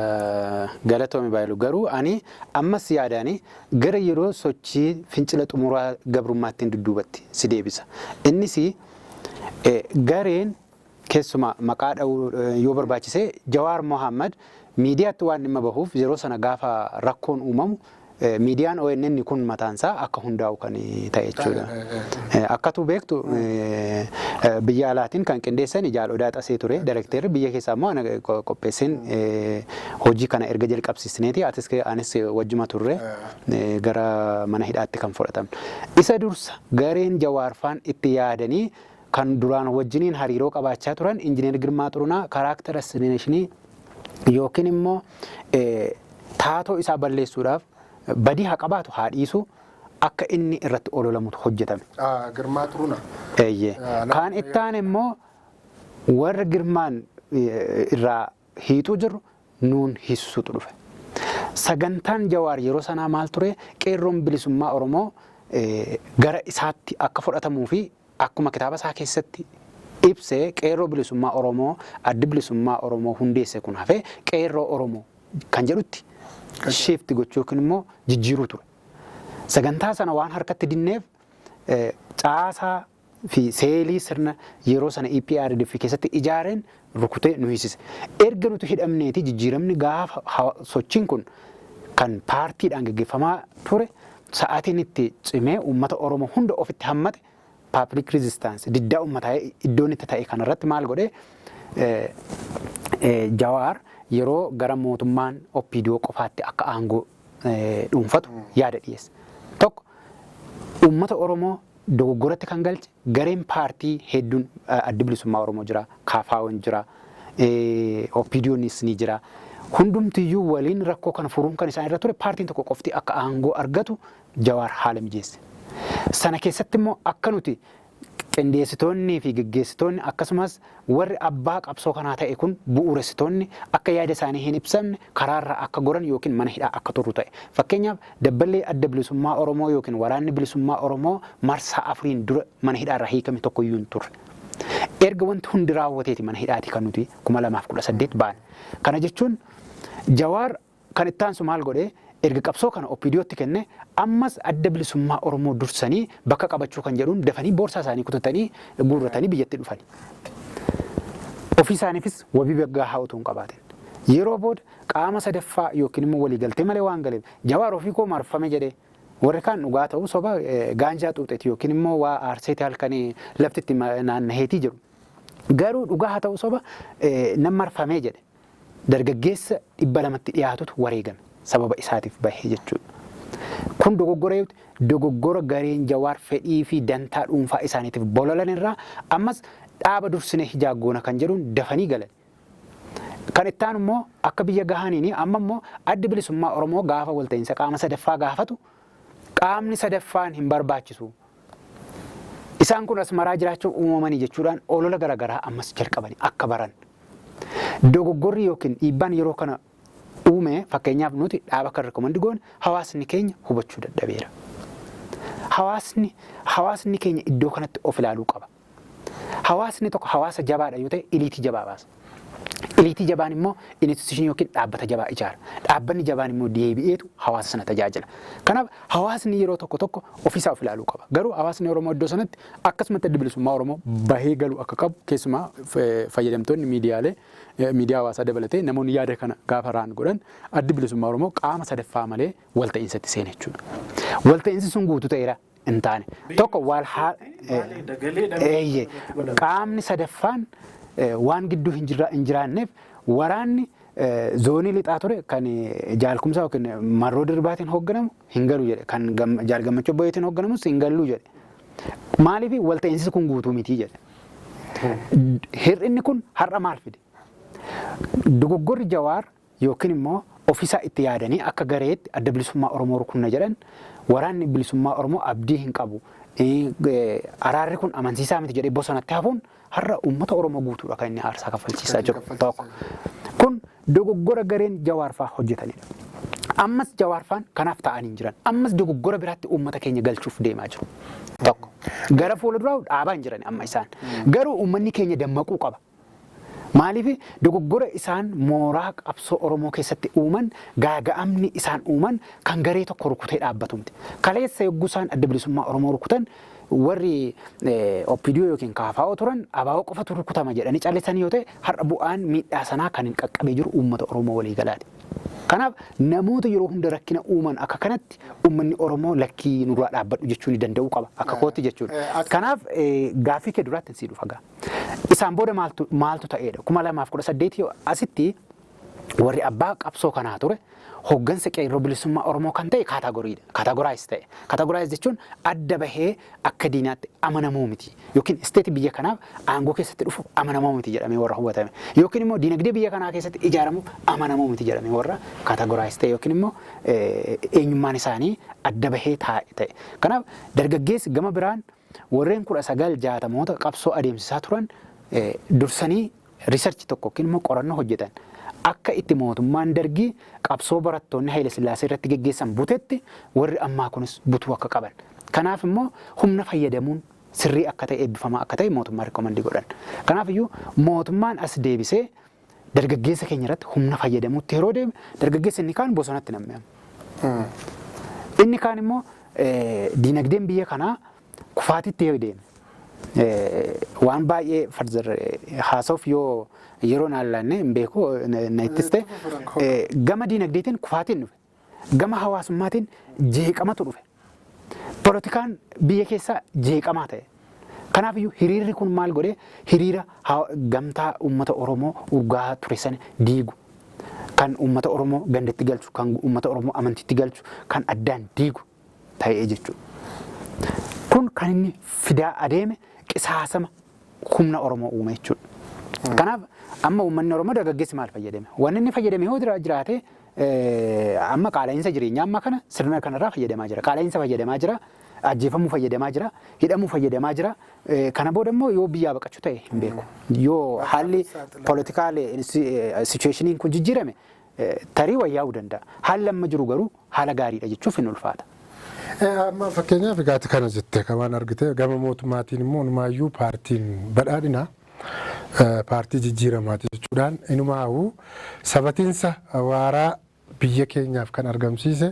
galatoomii baay'ee garuu ani ammas yaadaani gara yeroo sochii fincila xumuraa gabrummaattiin dudduubatti si deebisa. Innis gareen keessumaa maqaa dha'uu yoo barbaachise Jawaar Mohammad miidiyaatti waan dhimma bahuuf yeroo sana gaafa rakkoon uumamu miidiyaan ONN kun mataansaa akka hundaa'u kan ta'e jechuudha. Akkatu beektu biyya alaatiin kan qindeessan Jaalodaa Xasee ture direkteerri biyya keessaa immoo qopheessin hojii kana erga jalqabsiisneeti anis wajjuma turre gara mana hidhaatti kan fudhatamne. Isa dursa gareen Jawaarfaan itti yaadanii kan duraan wajjiniin hariiroo qabaachaa turan Injiinar Girmaa Xurunaa karaktera assassination yookiin immoo taatoo isaa balleessuudhaaf badii haa qabaatu haa dhiisu akka inni irratti ololamutu hojjetame. Girmaa Xurunaa. Kan ittaan immoo warra Girmaan irraa hiixuu jiru nuun hiisutu dhufe. Sagantaan Jawaar yeroo sanaa maal ture qeerroon bilisummaa Oromoo gara isaatti akka fudhatamuu fi akkuma kitaaba isaa keessatti ibsee qeerroo bilisummaa Oromoo addi bilisummaa Oromoo hundeesse kun hafee qeerroo Oromoo kan jedhutti shifti gochuu yookiin immoo jijjiiruu ture. Sagantaa sana waan harkatti dinneef caasaa fi seelii sirna yeroo sana EPRDF keessatti ijaareen rukutee nu hiisise. Erga nuti hidhamneeti jijjiiramni gaafa sochiin kun kan paartiidhaan gaggeeffamaa ture sa'aatiin itti cimee uummata Oromoo hunda ofitti hammate public resistance diddaa uummataa iddoon itti ta'e kanarratti maal godhee Jawaar yeroo gara mootummaan OPDO qofaatti akka aangoo dhuunfatu yaada dhiyeesse. Tokko uummata Oromoo dogoggoratti kan galche gareen paartii hedduun addi bilisummaa Oromoo jira, KFO'n jira, OPDO'nis ni jira. Hundumtiyyuu waliin rakkoo kana furuun kan isaan irra ture paartiin tokko qofti akka aangoo argatu Jawaar haala mijeesse. Sana keessatti immoo akka nuti qindeessitoonnii fi gaggeessitoonni akkasumas warri abbaa qabsoo kanaa ta'e kun bu'uuressitoonni akka yaada isaanii hin ibsamne karaarraa akka goran yookiin mana hidhaa akka turru ta'e. Fakkeenyaaf dabballee adda bilisummaa Oromoo yookiin waraanni bilisummaa Oromoo marsaa afuriin dura mana hidhaarraa hiikame tokkoyyuu hin turre. Erga wanti hundi raawwateeti mana hidhaati kan nuti 2018 baane. Kana jechuun Jawaar kan itti aansu maal godhee erga qabsoo kana OPDO'tti kenne ammas adda bilisummaa Oromoo dursanii bakka qabachuu kan jedhuun dafanii boorsaa isaanii kutatanii guurratanii biyyatti dhufanii. Ofii isaaniifis wabii baggaa haa utuu hin qabaatin. Yeroo booda qaama sadaffaa yookiin immoo waliigaltee malee waan galeef Jawaar ofii koo marfame jedhee warri kaan dhugaa ta'uu soba gaanjaa xuuxeeti yookiin immoo waa aarseeti halkanii laftitti naannaheetii jedhu. Garuu dhugaa haa ta'uu soba nan marfamee jedhe dargaggeessa 200tti dhiyaatutu wareegame sababa isaatiif bahee jechuudha. Kun dogoggora gareen Jawaar fedhii fi dantaa dhuunfaa isaaniitiif bololan irraa ammas dhaaba dursinee hijaaggoona kan jedhuun dafanii galan. Kan itti aanu immoo akka biyya gahaniini amma immoo addi bilisummaa Oromoo gaafa walta'iinsa qaama sadaffaa gaafatu qaamni sadaffaan hin barbaachisu. Isaan kun asmaraa jiraachuuf uumamanii jechuudhaan olola garaagaraa ammas jalqabanii akka baran. Dogoggorri yookiin dhiibbaan yeroo kana uume fakkeenyaaf nuti dhaaba kan rekomandi goone hawaasni keenya hubachuu dadhabeera. Hawaasni keenya iddoo kanatti of ilaaluu qaba. Hawaasni tokko hawaasa jabaadha yoo ta'e iliitii jabaa baasa. Iliitii jabaan immoo institution yookiin dhaabbata jabaa ijaara. Dhaabbanni jabaan immoo deebi'eetu hawaasa sana tajaajila. Kanaaf hawaasni yeroo tokko ofiisaa of ilaaluu qaba. Garuu hawaasni Oromoo iddoo sanatti akkasumatti adda bilisummaa Oromoo bahee galuu akka qabu keessumaa fayyadamtoonni miidiyaa hawaasaa dabalatee namoonni yaada kana gaafa raan godhan addi bilisummaa Oromoo qaama sadaffaa malee walta'iinsatti seena jechuudha. Walta'iinsi sun guutuu ta'eera hin taane. Tokko qaamni sadaffaan waan gidduu hin jiraanneef waraanni zoonii lixaa ture kan jaalkumsaa yookiin marroo dirbaatiin hoogganamu hin galu jedhe kan jaalgammachuu boyeetiin hoogganamus hin gallu jedhe. Maaliif walta'iinsi kun guutuu mitii jedhe. Hir'inni kun har'a maal fide? Dogoggorri Jawaar yookiin immoo ofiisaa itti yaadanii akka gareetti adda bilisummaa Oromoo rukunna jedhan waraanni bilisummaa Oromoo abdii hin qabu. Araarri kun amansiisaa miti jedhee bosonatti hafuun har'a uummata Oromoo guutuudha kan inni aarsaa kaffalchiisaa jiru tokko. Kun dogoggora gareen Jawaar fa'aa hojjetanidha. Ammas Jawaar fa'aan kanaaf ta'anii hin jiran. Ammas dogoggora biraatti uummata keenya galchuuf deemaa jiru tokko. Gara fuulduraa dhaabaa hin jiran amma isaan. Garuu uummanni keenya dammaquu qaba. Maaliif dogoggora isaan mooraa qabsoo Oromoo keessatti uuman gaaga'amni isaan uuman kan garee tokko rukutee dhaabbatu miti. Kaleessa yogguu isaan adda bilisummaa Oromoo rukutan warri OPDO yookiin KFO turan abaa'oo qofatu rukutama jedhanii callisanii yoo ta'e har'a bu'aan miidhaa sanaa kan hin qaqqabee jiru uummata Oromoo walii galaati. Kanaaf namoota yeroo hunda rakkina uuman akka kanatti uummanni Oromoo lakkii nurraa dhaabbadhu jechuu ni danda'uu qaba akka kootti jechuudha. Kanaaf gaaffii kee duraatti sii dhufa gaa. Isaan booda maaltu ta'eedha? 2018 asitti warri abbaa qabsoo kanaa ture hooggansa qeerroo bilisummaa Oromoo kan ta'e kaataagoriidha. Kaataagoraayiz ta'e. Kaataagoraayiz jechuun adda bahee akka diinaatti amanamoo miti. Yookiin isteeti biyya kanaaf aangoo keessatti dhufu amanamoo miti jedhamee warra hubatame. Yookiin immoo diinagdee biyya kanaa keessatti ijaaramuuf amanamoo miti jedhamee warra kaataagoraayiz ta'e yookiin immoo eenyummaan isaanii adda bahee ta'e. Kanaaf dargaggeessi gama biraan warreen 1960moota qabsoo adeemsisaa turan dursanii riisarchi tokko yookiin immoo qorannoo hojjetan. Akka itti mootummaan dargii qabsoo barattoonni Haayile Sillaasee irratti geggeessan butetti warri ammaa kunis butuu akka qaban. Kanaaf immoo humna fayyadamuun sirrii akka ta'e eebbifamaa akka ta'e mootummaa rekomandii godhan. Kanaaf iyyuu mootummaan as deebisee dargaggeessa keenya irratti humna fayyadamuutti yeroo deeme dargaggeessa inni kaan bosonatti nam'eema. Inni kaan immoo diinagdeen biyya kanaa kufaatitti yoo deeme. Waan baay'ee haasoof yoo yeroo naallaanne hin beeku na ittiste gama diinagdeetiin kufaatiin dhufe. Gama hawaasummaatiin jeeqamatu dhufe. Poolitikaan biyya keessaa jeeqamaa ta'e. Kanaaf iyyuu hiriirri kun maal godhee hiriira gamtaa uummata Oromoo urgaa ture sana diigu. Kan uummata Oromoo gandatti galchu, kan uummata Oromoo amantiitti galchu, kan addaan diigu ta'ee jechuudha. Kun kan inni fidaa adeeme qisaasama humna Oromoo uume jechuudha. Kanaaf amma uummanni Oromoo dargaggeessi maal fayyadame? Wanni inni fayyadame yoo jiraate amma qaala'insa jireenyaa amma kana sirna kanarraa fayyadamaa jira. Qaala'insa fayyadamaa jira, ajjeefamuu fayyadamaa jira, hidhamuu fayyadamaa jira. Kana booda immoo yoo biyyaa baqachuu ta'e hin beeku. Yoo haalli poolitikaal situeeshiniin kun jijjiirame tarii wayyaa'uu danda'a. Haalli amma jiru garuu haala gaariidha jechuuf hin ulfaata. Amma fakkeenyaaf egaati kana jettee kan waan argite gama mootummaatiin immoo numaayyuu paartiin badhaadhinaa paartii jijjiiramaati jechuudhaan inumaa'uu sabatiinsa waaraa biyya keenyaaf kan argamsiise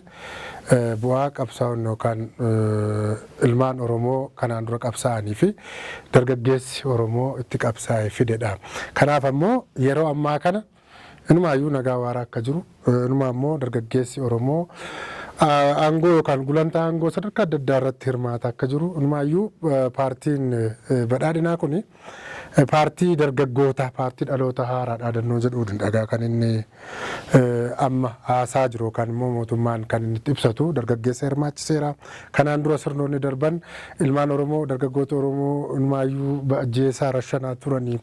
bu'aa qabsaa'onni yookaan ilmaan Oromoo kanaan dura qabsaa'anii fi dargaggeessi Oromoo itti qabsaa'ee fidedha. Kanaaf ammoo yeroo ammaa kana inumaayyuu nagaa waaraa akka jiru inumaa ammoo dargaggeessi Oromoo aangoo yookaan gulantaa aangoo sadarkaa adda addaa irratti hirmaata akka jiru inumaayyuu paartiin badhaadhinaa kuni paartii dargaggoota paartii dhaloota haaraa dhaadannoo jedhuudhaan dhagaa kan inni amma haasaa jiru kan immoo mootummaan kan inni ibsatu dargaggeessa hirmaachiseera. Kanaan dura sirnoonni darban ilmaan Oromoo dargaggoota Oromoo ilmaayyuu ajjeesaa rashanaa turanii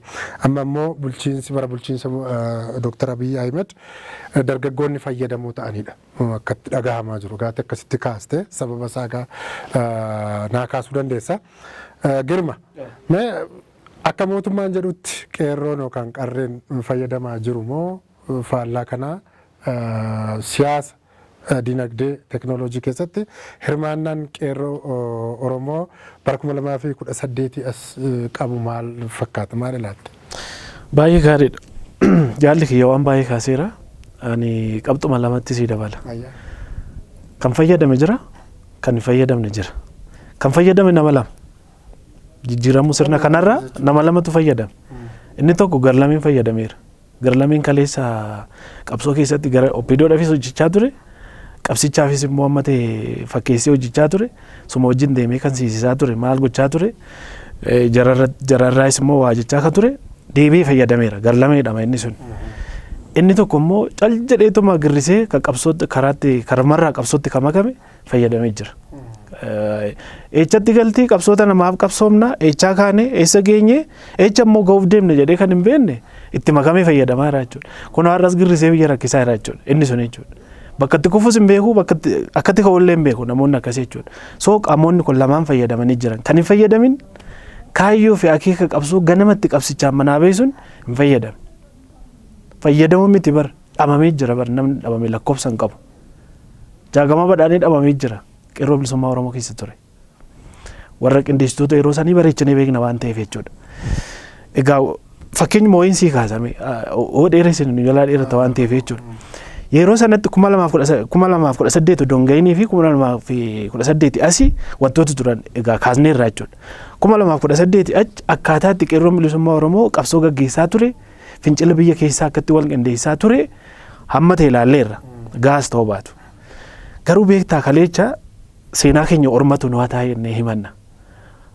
amma immoo bulchiinsi bara bulchiinsa Dr. Abiy Ahmed dargaggoonni fayyadamoo ta'anidha. Akkatti dhagahamaa jiru gaati akkasitti kaaste sababa isaa naa kaasuu dandeessa. Girma akka mootummaan jedhutti qeerroon yookaan qarreen fayyadamaa jiru moo faallaa kanaa siyaasa dinagdee teknooloojii keessatti hirmaannaan qeerroo Oromoo bara 2018 as qabu maal fakkaata maal ilaalte? Baay'ee gaariidha. Jaalli kiyya waan baay'ee kaaseera. Ani qabxuma lamatti sii dabala. Kan fayyadame jira, kan hin fayyadamne jira. Kan fayyadame nama lama. Jijjiiramuu sirna kanarra nama lamatu fayyadame. Inni tokko garlamiin fayyadameera. Garlamiin kaleessa qabsoo keessatti gara oppiidoodhaafis hojjechaa ture. Qabsichaafis immoo amma ta'e fakkeessee hojjechaa ture. Suma wajjin deemee kan siisisaa ture. Maal gochaa ture? Jararraayis immoo waa jechaa kan ture. Deebi'ee fayyadameera. Garlameedhama inni sun. Inni tokko immoo cal jedheetuma girrisee kan qabsootti karamarraa qabsootti kan makame fayyadamee jira. Echatti galtii qabsoota namaaf qabsoomna echaa kaane eessa geenye echa immoo ga'uuf deemne jedhee kan hin beekne itti makamee fayyadamaa jira jechuudha. Kun har'as girrisee biyya rakkisaa jira jechuudha. Inni sun jechuudha. Bakka itti kufus hin beeku akkatti ka'ullee hin beeku namoonni akkasii jechuudha. So qaamonni kun lamaan fayyadamanii jiran. Kan hin fayyadamin kaayyoo fi akeeka qabsoo ganamatti qabsichaan manaa beesun hin fayyadamne. Fayyadamuu miti bar dhabamee jira bar namni dhabame lakkoofsa hin qabu. Jaagama badhaadhee dhabamee jira. Qeerroo bilisummaa Oromoo keessa ture. Warra qindeessitoota yeroo sanii bareechinee beekna waan ta'eef jechuudha. Egaa fakkeenyi moo'insii kaasame oo dheeressin nu jalaa dheerata waan ta'eef jechuudha. Yeroo sanatti 2018 dongayinii fi 2018 asii wantoota turan egaa kaasneerra jechuudha. 2018 achi akkaataatti qeerroon bilisummaa Oromoo qabsoo gaggeessaa ture. Fincila biyya keessaa akkatti wal qindeessaa ture hamma ta'e ilaalleerra gaas ta'uu baatu. Garuu beektaa kaleecha seenaa keenya ormatu nu haa taa'ee himanna.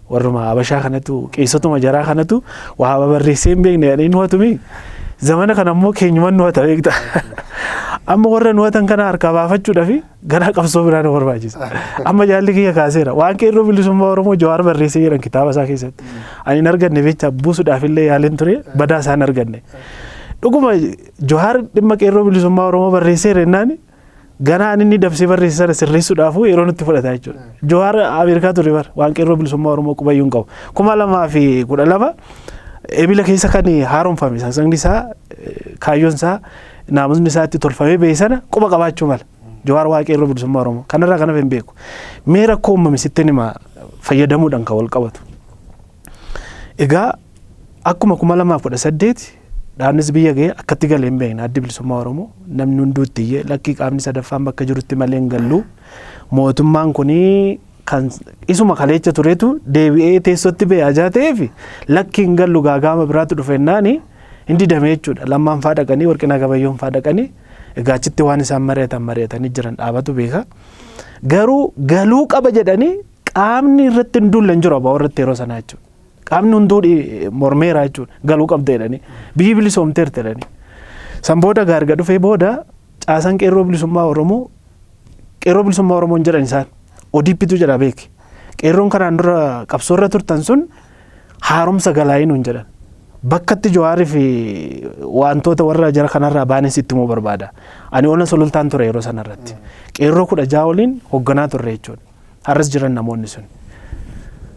Warruma Habashaa kanatu qeessotuma jaraa kanatu waa barreessee hin beekne jedhanii nu hatumi. Zamana kana immoo keenyuman nu hata beekta. Amma warra nu hatan kana harkaa baafachuudhaaf gara qabsoo biraa nu barbaachisa. Amma jaalli kiyya kaaseera. Waan qeerroo bilisummaa Oromoo Jawaar barreessee jedhan kitaaba isaa keessatti. Ani hin arganne beektaa buusuudhaaf illee yaaliin ture badaa isaa hin arganne. Dhuguma Jawaar dhimma qeerroo bilisummaa Oromoo barreessee jennaan ganaa inni dabsee barreesse sana sirreessuudhaaf yeroo nutti fudhata jechuudha. Jawaar Ameerikaa ture bar waan qeerroo bilisummaa Oromoo qubayyuu hin qabu. 2012 ebila keessa kan haaromfame sansangni isaa kaayyoon isaa naamusni isaatti tolfamee ba'e sana quba qabaachuu mala. Jawaar waa qeerroo bilisummaa Oromoo kanarraa kanaaf hin beeku. Mee rakkoo uumame sitti nima fayyadamuudhaan kan wal qabatu. Egaa akkuma 2018 dhaabnis biyya ga'e akkatti galee hin beekne addi bilisummaa Oromoo namni hunduutti iyyee lakkii qaamni sadaffaan bakka jirutti malee hin gallu mootummaan kunii kan isuma kaleecha turetu deebi'ee teessootti ba'e ajaa ta'eef lakkii hin gallu gaagama biraatu dhufennaani hin didame jechuudha. Lammaan faa dhaqanii Warqinaa Gabayyoon faa dhaqanii egaa achitti waan isaan mari'atanii jiran dhaabatu beeka. Garuu galuu qaba jedhanii qaamni irratti hin duulle hin jiru abbaa warratti yeroo sanaa jechuudha. Qaamni hunduu mormeera jechuudha galuu qabda jedhanii biyyi bilisoomteerti jedhanii. San booda gaarga dhufee booda caasaan qeerroo bilisummaa Oromoo hin jedhan isaan ODPtu jedha beeki. Qeerroon kanaan dura qabsoorra turtan sun haaromsa galaayinuu hin jedhan. Bakkatti Jawaarii fi wantoota warra jara kanarraa baanes itti immoo barbaada. Ani oolan sulultaan ture yeroo sanarratti. Qeerroo 16 waliin hoogganaa turre jechuudha. Har'as jiran namoonni sun.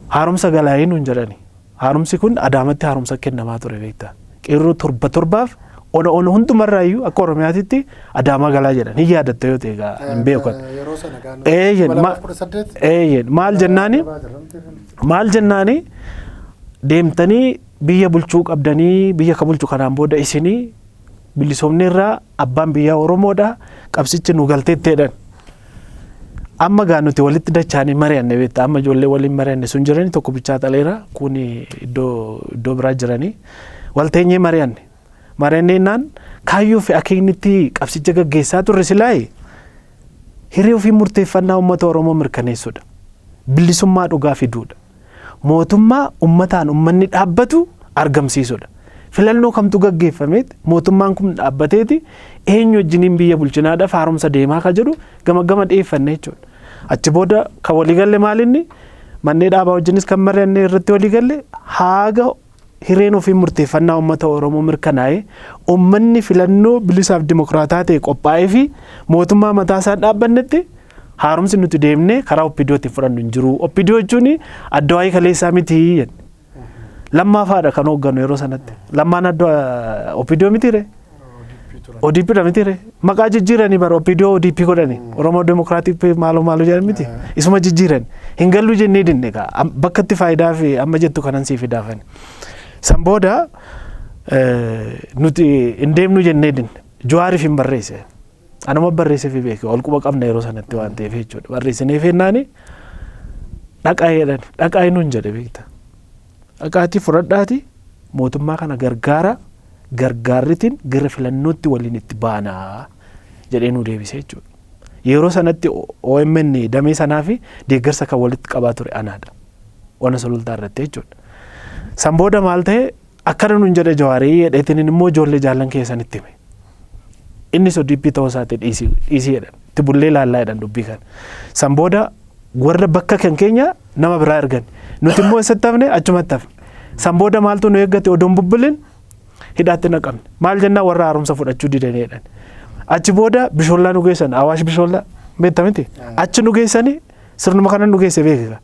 Haaromsa galaayinuu hin jedhani. Haaromsi kun Adaamatti haaromsa kennamaa ture beektaa. Qeerroo torbaaf ona hundumarraayyuu akka Oromiyaatitti Adaamaa galaa jedhan. Hin yaadatta yoo ta'e egaa hin beeku. Maal jennaani deemtanii biyya bulchuu qabdanii biyya ka bulchu kanaan booda isinii bilisoomneerraa abbaan biyyaa Oromoodha qabsichi nu galteetteedhan. Amma gaa nuti walitti dachaanii mari'anne beektaa amma ijoollee waliin mari'anne sun jiranii tokko bichaa xaleera kun iddoo biraa jiranii walteenyee mari'anne. Mari'anneenaan kaayyoo fi akeeknitti qabsicha gaggeessaa turre silaayi hiree ofii murteeffannaa uummata Oromoo mirkaneessuudha. Bilisummaa dhugaa fiduudha. Mootummaa uummataan uummanni dhaabbatu argamsiisudha. Filannoo kamtu gaggeeffameet mootummaan kun dhaabbateeti eenyu wajjiniin biyya bulchinaadhaaf haaromsa deemaa ka jedhu gama dhiyeeffanne jechuudha. Achi booda kan waliigalle maalinni mannee dhaabaa wajjinis kan mari'annee irratti waliigalle haaga hireen ofii murteeffannaa uummata Oromoo mirkanaa'ee uummanni filannoo bilisaaf dimokiraataa ta'e qophaa'ee fi mootummaa mataa isaa dhaabbannetti haaromsi nuti deemnee karaa OPDOtti fudhannu hin jiru. OPDO jechuun adda waa'ee kaleessaa miti jedhe. Lammaafaadha kan hoogganu yeroo sanatti. Lammaan adda OPDO mitiire? ODP dha mitiire? Maqaa jijjiiranii bara OPDO ODP godhani. Oromoo Democratic maaloo jedhan miti. Isuma jijjiiran. Hin gallu jennee dinne kaa bakka itti faayidaa fi amma jettu kanan sii fidaafani. San booda nuti hin deemnu jennee dinne. Jawaariif hin barreesse. Anuma barreesse fi beeke ol quba qabna yeroo sanatti waan ta'eef jechuudha. Barreessinee fennaani dhaqaa jedhan. Dhaqaa nuun jedhe beekta. Dhaqaati fudhadhaati mootummaa kana gargaarritiin gara filannootti waliin itti baanaa jedhee nu deebisee jechuudha. Yeroo sanatti OMN damee sanaa fi deeggarsa kan walitti qabaa ture anaadha. Wana sulultaa irratti jechuudha. San booda maal ta'e akkana nuun jedhe Jawaarii jedheetiin immoo ijoollee jaallan keessan itti hime. Innis ODP ta'uu isaati dhiisii jedhan. Itti bullee laallaa jedhan dubbii kana. San booda warra bakka kan keenya nama biraa ergan. Nuti immoo eessatti hafne achumatti hafne. San booda maaltu nu eeggate odoon bubbuleen hidhaatti naqamne. Maal jennaa warra haaromsa fudhachuu didanidhaan. Achi booda Bishoollaa nu geessan Awaash Bishoollaa beekta miti. Achi nu geessanii sirnuma kana nu geesse beekika.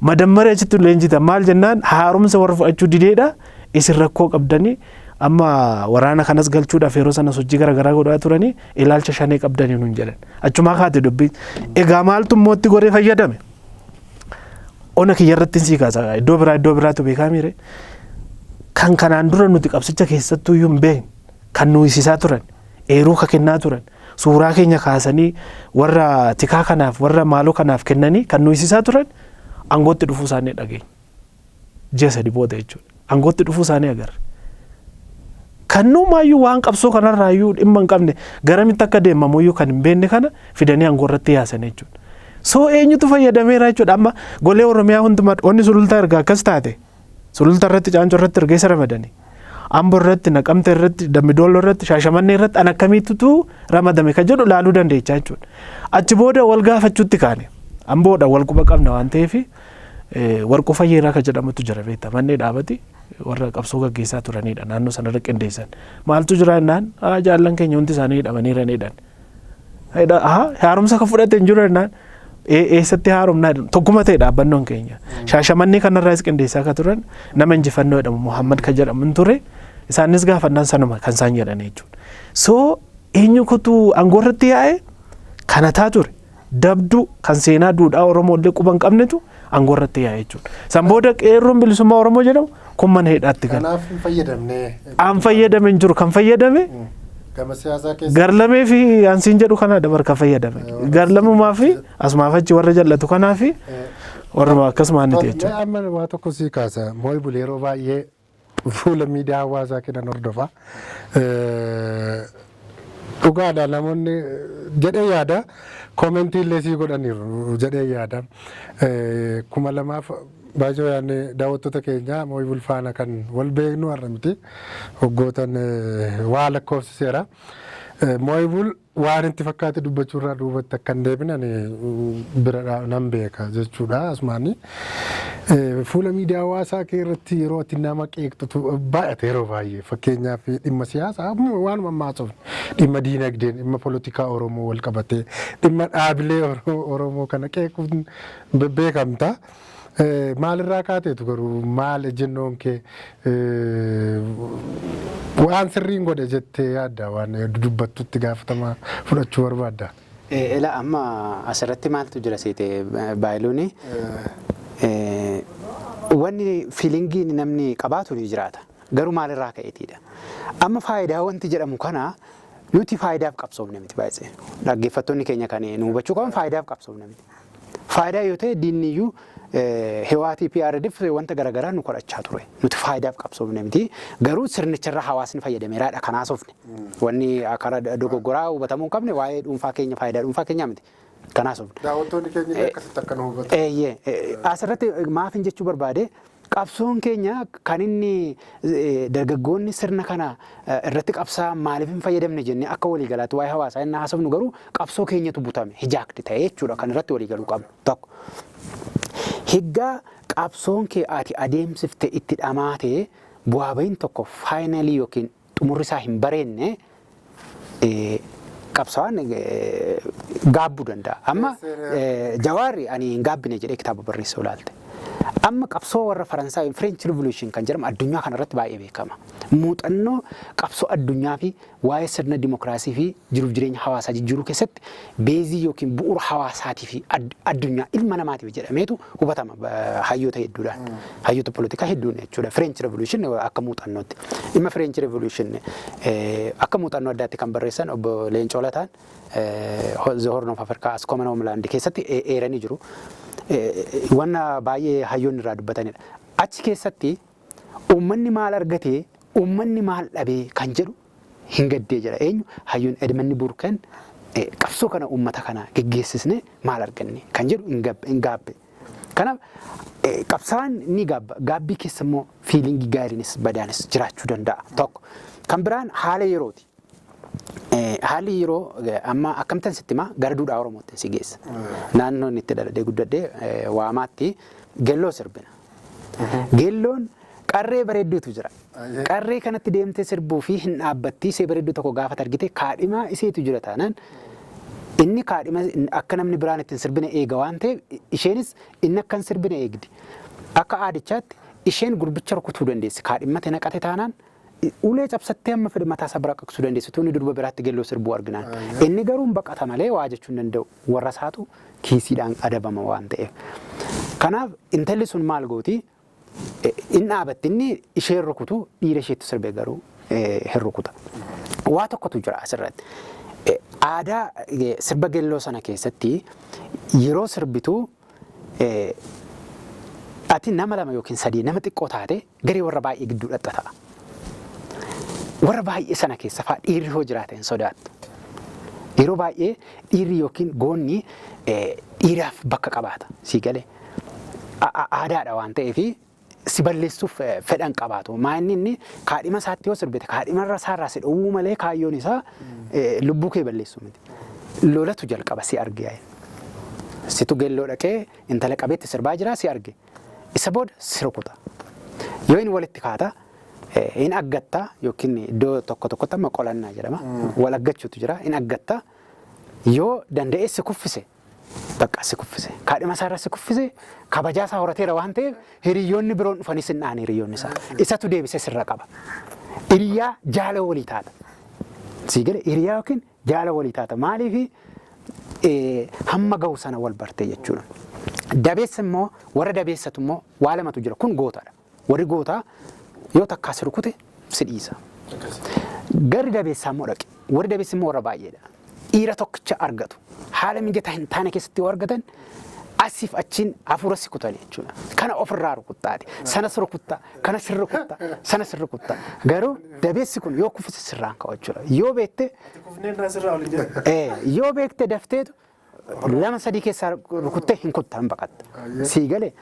Madammari achitti leenjitan maal jennaan haaromsa warra fudhachuu dideedha isin rakkoo qabdanii amma waraana kanas galchuudhaaf yeroo sana hojii garaagaraa godhaa turanii ilaalcha shanee qabdanii nuun jedhan. Achumaa kaate dubbii. Egaa maaltu immoo itti goree fayyadame? Ona kiyya irratti sii kaasa iddoo biraatu beekaa miire kan kanaan dura nuti qabsicha keessattuu iyyuu hin beekne kan nu isisaa turan eeruu ka kennaa turan suuraa keenya kaasanii warra tikaa kanaaf warra maaloo kanaaf kennanii kan nu isisaa turan angootti dhufuu isaanii dhageenya. Ji'a sadi booda jechuudha. Angootti dhufuu isaanii agarra. Kannumaayyuu waan qabsoo kanarraayyuu dhimma hin qabne garamitti akka deemamuyyuu kan hin beekne kana fidanii aangoo irratti yaasan jechuudha. So eenyutu fayyadameera jechuudha. Amma golee Oromiyaa hundumaa onni sulultaa erga akkas taate sulultaa irratti Caancoo irratti erga isa ramadanii Amboo irratti Naqamtee irratti Dambidooloo irratti Shaashamannee irratti an akkamiitutu ramadame kan jedhu laaluu dandeechaa jechuudha. Achi booda wal gaafachuutti kaane Amboodha wal quba qabna waan ta'eef warquu fayyeeraa kan jedhamutu jira beekta mannee dhaabati warra qabsoo gaggeessaa turanidha naannoo sanarra qindeessan maaltu jira jennaan jaallan keenya hundi isaanii hidhamaniiranidhaan haaromsa kan fudhate hin jiru jennaan eessatti haaromnaa tokkuma ta'e dhaabbannoon keenya Shaashamannee kanarraas qindeessaa kan turan nama injifannoo jedhamu Muhammad kan jedhamu ture isaanis gaafannaan sanuma kan isaan jedhan jechuudha. So eenyu kutu aangoo irratti yaa'e kana taa ture dabdu kan seenaa duudhaa Oromoo illee quba hin qabnetu aangoo irratti yaa'e jechuudha. San booda qeerroon bilisummaa Oromoo jedhamu kun mana hidhaatti gala. Kanaaf hin fayyadamne. An fayyadame hin jiru kan fayyadame gama siyaasaa keessa garlamee fi ansiin jedhu kana dabar kan fayyadame. Garlamumaa fi asumaaf achi warra jallatu kanaa fi warra akkasumaan niti jechuudha. Amma waa tokko sii kaasa moo'i bule yeroo baay'ee fuula miidiyaa hawaasaa kennan hordofa. Dhugaadha namoonni jedhee yaada koomentii illee sii godhaniiru jedhee yaada. 2000 baay'ee yaadne daawwattoota keenya moo'i bulfaana kan wal beeknu har'a miti hoggootan waa lakkoofsiseera. Moo'i bul waan itti fakkaate dubbachuurraa duubatti akka hin deebine bira nan beeka jechuudha asumaani. Fuula miidiyaa hawaasaa kee irratti yeroo ati nama qeeqxutu baay'ate yeroo baay'ee fakkeenyaaf dhimma siyaasaa waanuma ammaasuuf dhimma diinagdeen dhimma poolitikaa Oromoo wal qabatee dhimma dhaabilee Oromoo kana qeequun beekamta. Maalirraa kaateetu garuu maal jennoon kee waan sirriin godhe jettee yaadda waan dubbattutti gaafatamaa fudhachuu barbaadda. Ela amma asirratti maaltu jira seete baayiluuni wanni fiilingiin namni qabaatu ni jiraata garuu maalirraa ka'eetidha. Amma faayidaa wanti jedhamu kana nuti faayidaaf qabsoofne miti baay'ee dhaggeeffattoonni keenya kan nu hubachuu qaban faayidaaf qabsoofne miti. Faayidaa yoo ta'e diinniyyuu Hewaatii PRDF wanta garaagaraa nu qorachaa ture. Nuti faayidaaf qabsoofne miti. Garuu sirnicharraa hawaasni fayyadameeraadha kanaa soofne. Wanni karaa dogoggoraa hubatamuu hin qabne waa'ee dhuunfaa keenya faayidaa dhuunfaa keenyaa miti. Kanaa soofne. Daawwattoonni keenya akkasitti akka nu hubatan. Asirratti maafin jechuu barbaade qabsoon keenya kan inni dargaggoonni sirna kana irratti qabsaa maaliif hin fayyadamne jennee akka waliigalaatti waa'ee hawaasaa inni haasofnu garuu qabsoo keenyatu butame hijaakti ta'e jechuudha kan irratti waliigaluu qabnu tokko. Higgaa qabsoon kee ati adeemsifte itti dhamaatee bu'aa bahiin tokko faayinaalii yookiin xumurri isaa hin bareenne qabsawaan gaabbuu danda'a. Amma Jawaarri ani hin gaabbine jedhee kitaaba barreessuu ilaalte. Amma qabsoo warra Faransaay French Revolution kan jedhamu addunyaa kanarratti baay'ee beekama. Muuxannoo qabsoo addunyaa fi waa'ee sirna dimokiraasii fi jiruuf jireenya hawaasaa jijjiiruu keessatti beezii yookiin bu'uura hawaasaatii fi addunyaa ilma namaatiif jedhameetu hubatama hayyoota hedduudhaan. Hayyoota poolitikaa hedduun jechuudha. French Revolution akka muuxannootti. Dhimma French Revolution akka muuxannoo addaatti kan barreessan obbo Leencoo Lataan The Horn of Africa as Common Homeland keessatti eeranii jiru. Wanna baay'ee hayyoonni irraa dubbatanidha. Achi keessatti uummanni maal argatee uummanni maal dhabee kan jedhu hin gaddee jira. Eenyu hayyoon Edmund Burken qabsoo kana uummata kana geggeessisne maal arganne kan jedhu hin gaabbe. Kanaaf qabsaan ni gaabba. Gaabbii keessa immoo fiilingii gaariinis badaanis jiraachuu danda'a. Tokko kan biraan haala yerooti. Haalli yeroo amma akkamtan sitti himaa gara duudhaa Oromootti si geessa. Naannoon itti dhaladhee guddadhee waamaatti geelloo sirbina. Geelloon qarree bareedduutu jira. Qarree kanatti deemtee sirbuu fi hin dhaabbattii isee bareedduu tokko gaafa argite kaadhimaa iseetu jira taanaan inni kaadhima akka namni biraan ittiin sirbina eega waan ta'eef isheenis inni akka hin sirbina eegdi. Akka aadichaatti isheen gurbicha rukutuu dandeessi. Kaadhimatti naqate taanaan ulee cabsattee amma fedhe mataa isaa bira qaqqabsuu dandeessu. Tuunni durba biraatti geelloo sirbuu arginaan. Inni garuu baqata malee waa jechuu hin danda'u. Warra isaatu kiisiidhaan adabama waan ta'eef. Kanaaf intalli sun maal gooti? Inni dhaabatti inni isheen rukutu dhiira isheetti sirbee garuu hin rukuta. Waa tokkotu jira asirratti. Aadaa sirba geelloo sana keessatti yeroo sirbitu ati nama lama yookiin sadii nama xiqqoo taate garee warra baay'ee gidduu dhaxxata. Warra baay'ee sana keessa fa'aa dhiirri hoo jiraate hin sodaattu. Yeroo baay'ee dhiirri yookiin goonni dhiiraaf bakka qabaata. Sii galee aadaadha waan ta'eef si balleessuuf fedhan qabaatu. Maanni inni kaadhima isaatti yoo sirbite kaadhimarra isaarraa si dhowwuu malee kaayyoon isaa lubbuu kee balleessuu miti. Lolatu jalqaba si arge. Situ geelloo dhaqee intala qabeetti sirbaa jira si arge. Isa booda si rukuta. Yoo inni walitti kaata in aggatta yookiin iddoo tokko tokkotti amma qolannaa jedhama. Wal aggachuutu jira. In aggatta yoo danda'ee si kuffise bakka si kuffise. Kaadhima isaarra si kuffise kabajaa isaa horateera waan ta'eef hiriyoonni biroon dhufanii sin dhaani hiriyoonni isaa. Isatu deebisee sirra qaba. Hiriyaa jaala walii taata. Sii galee hiriyaa yookiin jaala walii taata. Maaliif hamma gahu sana wal bartee jechuudha. Dabeessa immoo warra dabeessatu immoo waa lamatu jira. Kun gootaadha. Warri gootaa yoo takkaa si rukute si dhiisa. Garri dabeessaa immoo dhaqe. Warri dabeessi immoo warra baay'eedha. Dhiira tokkicha argatu. Haala mijataa hin taane keessatti yoo argatan asiif achiin hafuura si kutan jechuudha. Kana ofirraa rukuttaati. Sanas rukuttaa, kana sirri rukuttaa, sanas sirri rukuttaa. Garuu dabeessi kun yoo kuffise sirraan ka'u jechuudha. Yoo beekte dafteetu lama sadii keessaa rukuttee hin kuttan baqatta. Sii galee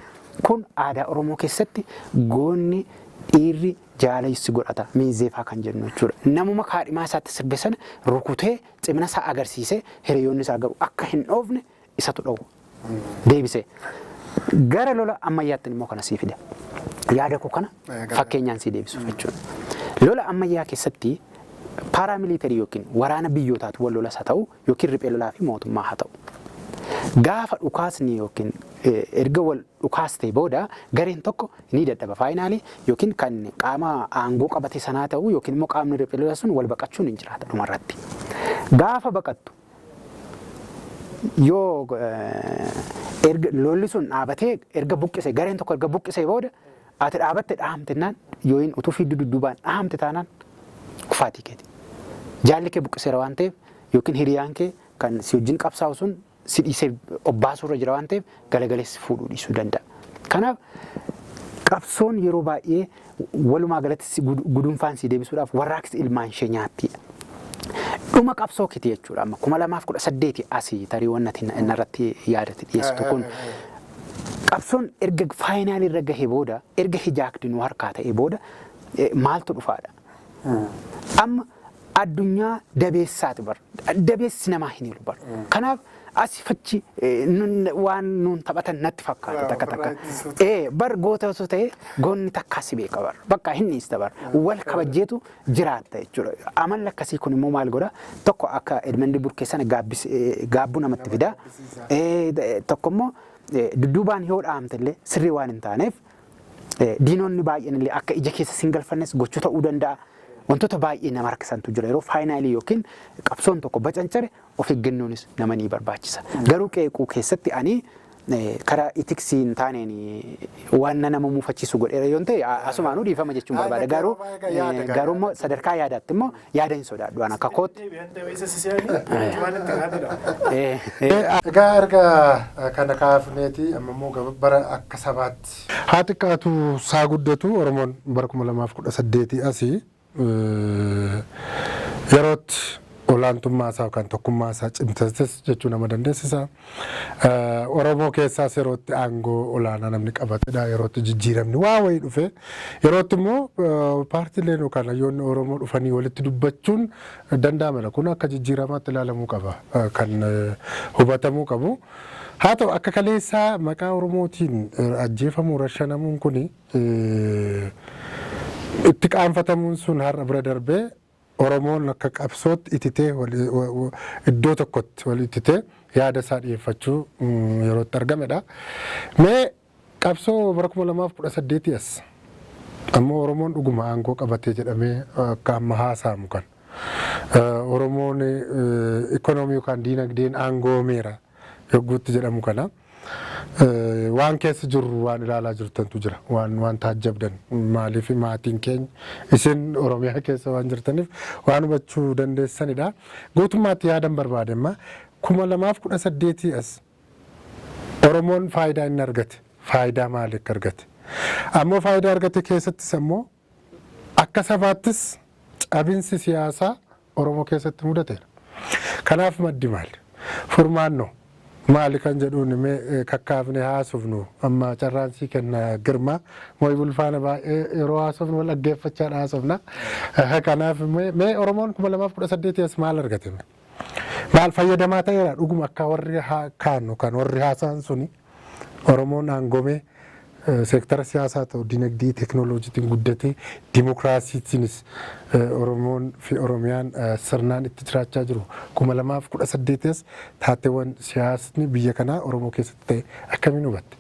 kun aadaa Oromoo keessatti goonni dhiirri jaalaysi godhata miizeefaa kan jennu jechuudha. Namuma kaadhimaa isaatti sirbe sana rukutee cimina isaa agarsiisee hiriyoonni isaa garuu akka hin dhoofne isatu dhowwa. Deebisee gara lola ammayyaatti immoo kana sii fida. Yaada koo kana fakkeenyaan sii deebisuuf jechuudha. Lola ammayyaa keessatti paaraamilitarii yookiin waraana biyyootaatu wal lolas haa ta'u yookiin riphee lolaa fi mootummaa haa ta'u. Gaafa dhukaasni yookiin erga wal dhukaastee booda gareen tokko ni dadhaba faayinaalii yookiin kan qaama aangoo qabate sanaa ta'u yookiin immoo qaamni riphee lolaa sun wal baqachuun hin jiraata dhumarratti. Gaafa baqattu yoo erga lolli sun dhaabatee erga buqqise gareen tokko erga buqqisee booda ati dhaabatte dhahamtennaan yookiin utuu fi dudduubaan dhahamte taanaan kufaatii keeti. Jaalli kee buqqiseera waan ta'eef yookiin hiriyaan kee kan si wajjin qabsaa'u sun si dhiisee obbaasuurra jira waan ta'eef galagaleessi fuudhuu dhiisuu danda'a. Kanaaf qabsoon yeroo baay'ee walumaa galatti gudunfaan si deebisuudhaaf warraaqsi ilmaan ishee nyaattiidha. Dhuma qabsoo kiti jechuudha. Amma 2018 asii tarii wanti inni irratti yaadatti dhiyeessitu kun qabsoon erga faayinaalii irra gahee booda erga hijaakdi nu harkaa ta'ee booda maaltu dhufaadha. Amma addunyaa dabeessaati bar dabeessi namaa hin hilu bar kanaaf asii fachi waan nuun taphatan natti fakkaata takka takka bar goota osoo ta'e goonni takka si beeka bar bakka hin dhiista bar wal kabajjeetu jiraatta jechuudha. Amalli akkasii kun immoo maal godha tokko akka Edmond Burkee sana gaabbuu namatti fida tokko immoo dudduubaan yoo dhaamte illee sirrii waan hin taaneef diinonni baay'een illee akka ija keessa siin galfannes gochuu ta'uu danda'a. Wantoota baay'ee nama harkisantu jira yeroo faayinaalii yookiin qabsoon tokko bacancare of eeggannoon nama ni barbaachisa. Garuu qeequu keessatti ani karaa itiksii hin taaneen waan nama muufachiisu godheera yoo ta'e asumaanuu dhiifama jechuun barbaada. Garuu immoo sadarkaa yaadaatti immoo yaada hin sodaadhu waan akka kootti. Egaa erga kana kaafneeti amma immoo bara akka sabaatti haa xiqqaatu saa guddatu Oromoon bara 2018 asii yerootti olaantummaa isaa yookaan tokkummaa isaa cimsates jechuu nama dandeessisa. Oromoo keessaas yerootti aangoo olaanaa namni qabatedha. Yerootti jijjiiramni waa wayii dhufe yerootti immoo paartiileen yookaan hayyoonni Oromoo dhufanii walitti dubbachuun danda'amedha. Kun akka jijjiiramaatti ilaalamuu qaba kan hubatamuu qabu. Haa ta'u akka kaleessaa maqaa Oromootiin ajjeefamuu rashanamuun kuni itti qaanfatamuun sun har'a bira darbee Oromoon akka qabsootti ititee iddoo tokkotti wal ititee yaada isaa dhiyeeffachuu yerootti argamedha. Mee qabsoo bara 2018 as ammoo Oromoon dhuguma aangoo qabatee jedhamee akka amma haasa'amu kan Oromoon ikoonoomii yookaan diinagdeen aangoomeera yogguutti jedhamu kana. Waan keessa jirru waan ilaalaa jirtantu jira waan taajjabdan maaliif maatiin keenya isin Oromiyaa keessa waan jirtaniif waan hubachuu dandeessanidha. Guutummaatti yaadan barbaade amma 2018 as Oromoon faayidaa inni argate faayidaa maalii akka argate ammoo faayidaa argate keessattis ammoo akka sabaattis cabinsi siyaasaa Oromoo keessatti mudateera. Kanaaf maddi maali? Furmaannoo maali kan jedhuun kakkaafne haasofnu amma carraansii kenna girma mooy bulfaana baay'ee yeroo haasofnu wal dhaggeeffachaadha haasofna. Kanaaf mee Oromoon 2018 as maal argate? Maal fayyadamaa ta'eera dhuguma akka warri kaanu kan warri haasaan suni Oromoon aangomee seektara siyaasaa ta'u dinagdee teeknooloojiitiin guddatee dimokiraasiitiinis Oromoon fi Oromiyaan sirnaan itti jiraachaa jiru 2018 taateewwan siyaasni biyya kanaa Oromoo keessatti ta'e akkamiin hubatte?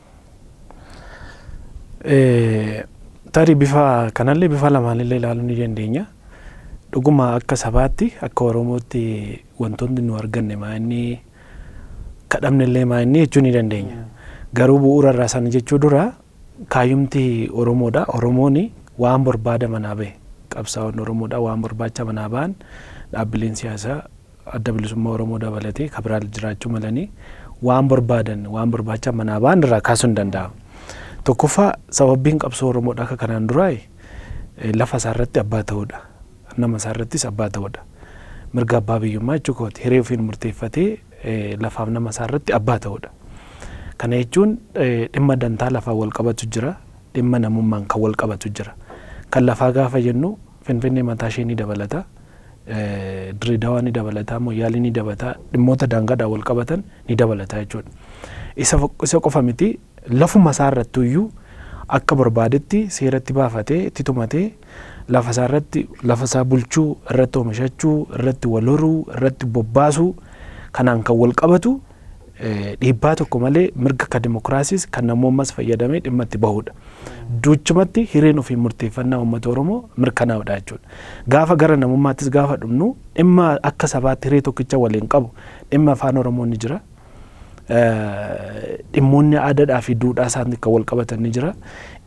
Tarii bifa kanallee bifa lamaanillee ilaaluu ni dandeenya. Dhuguma akka sabaatti akka Oromootti wantoonni nu arganne maa'inni kadhamnellee maa'inni jechuu ni dandeenya. Garuu bu'uura irraa sana jechuu dura kaayyumti Oromoodha. Oromoon waan barbaada manaa bahe qabsaa'onni Oromoodha waan barbaacha manaa bahan dhaabbileen siyaasaa adda bilisummaa Oromoo dabalatee kabiraal jiraachuu malanii waan barbaadan waan barbaacha manaa bahan irraa kaasuu hin danda'amu. Tokkoffaa sababbiin qabsoo Oromoodha akka kanaan duraa lafa isaarratti abbaa ta'uudha. Nama isaarrattis abbaa ta'uudha. Mirga abbaa biyyummaa jechuudha. Hiree ofiin murteeffatee lafaaf nama isaarratti abbaa ta'uudha. Kana jechuun dhimma dantaa lafaa wal qabatu jira. Dhimma namummaan kan wal qabatu jira. Kan lafaa gaafa jennu Finfinnee mataa ishee ni dabalata. Dirreedawaa ni dabalata. Moyyaalii ni dabalata. Dhimmoota daangaadhaan wal qabatan ni dabalata jechuudha. Isa qofa miti lafuma isaarratti iyyuu akka barbaadetti seeratti baafatee itti tumatee lafa isaarratti lafa isaa bulchuu irratti oomishachuu irratti wal horuu irratti bobbaasuu kanaan kan wal qabatu dhiibbaa tokko malee mirga ka dimokiraasiis kan namummaas fayyadamee dhimma itti bahudha. Duuchumatti hireen ofii murteeffannaa uummata Oromoo mirkanaa'udha jechuudha. Gaafa gara namummaattis gaafa dhumnu dhimma akka sabaatti hiree tokkicha waliin qabu dhimma afaan Oromoo ni jira. Dhimmoonni aadaadhaa fi duudhaa isaanii kan wal qabatan ni jira.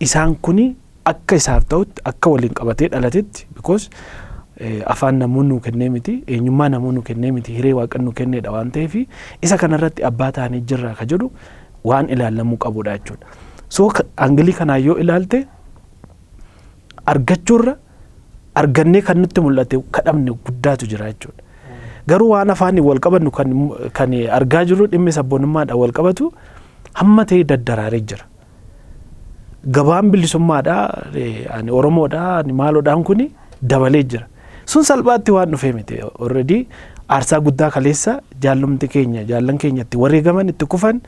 Isaan kuni akka isaaf ta'utti akka waliin qabatee dhalatetti because afaan namoonni nu kennee miti eenyummaa namoonni nu kennee miti hiree waaqan nu kenneedha waan ta'eef isa kanarratti abbaa ta'anii jirra ka jedhu waan ilaalamuu qabudha jechuudha. So angilii kanaa yoo ilaalte argachuurra argannee kan nutti mul'ate kadhamne guddaatu jira jechuudha. Garuu waan afaanii wal qabannu kan argaa jirru dhimmi sabboonummaadhaan wal qabatu hamma ta'e daddaraaree jira. gabaan bilisummaadhaa ani Oromoodhaa ani maaloodhaan kuni dabalee jira. Sun salphaatti waan dhufee miti. Already aarsaa guddaa kaleessa jaallumti keenya jaallan keenyatti wareegaman itti kufan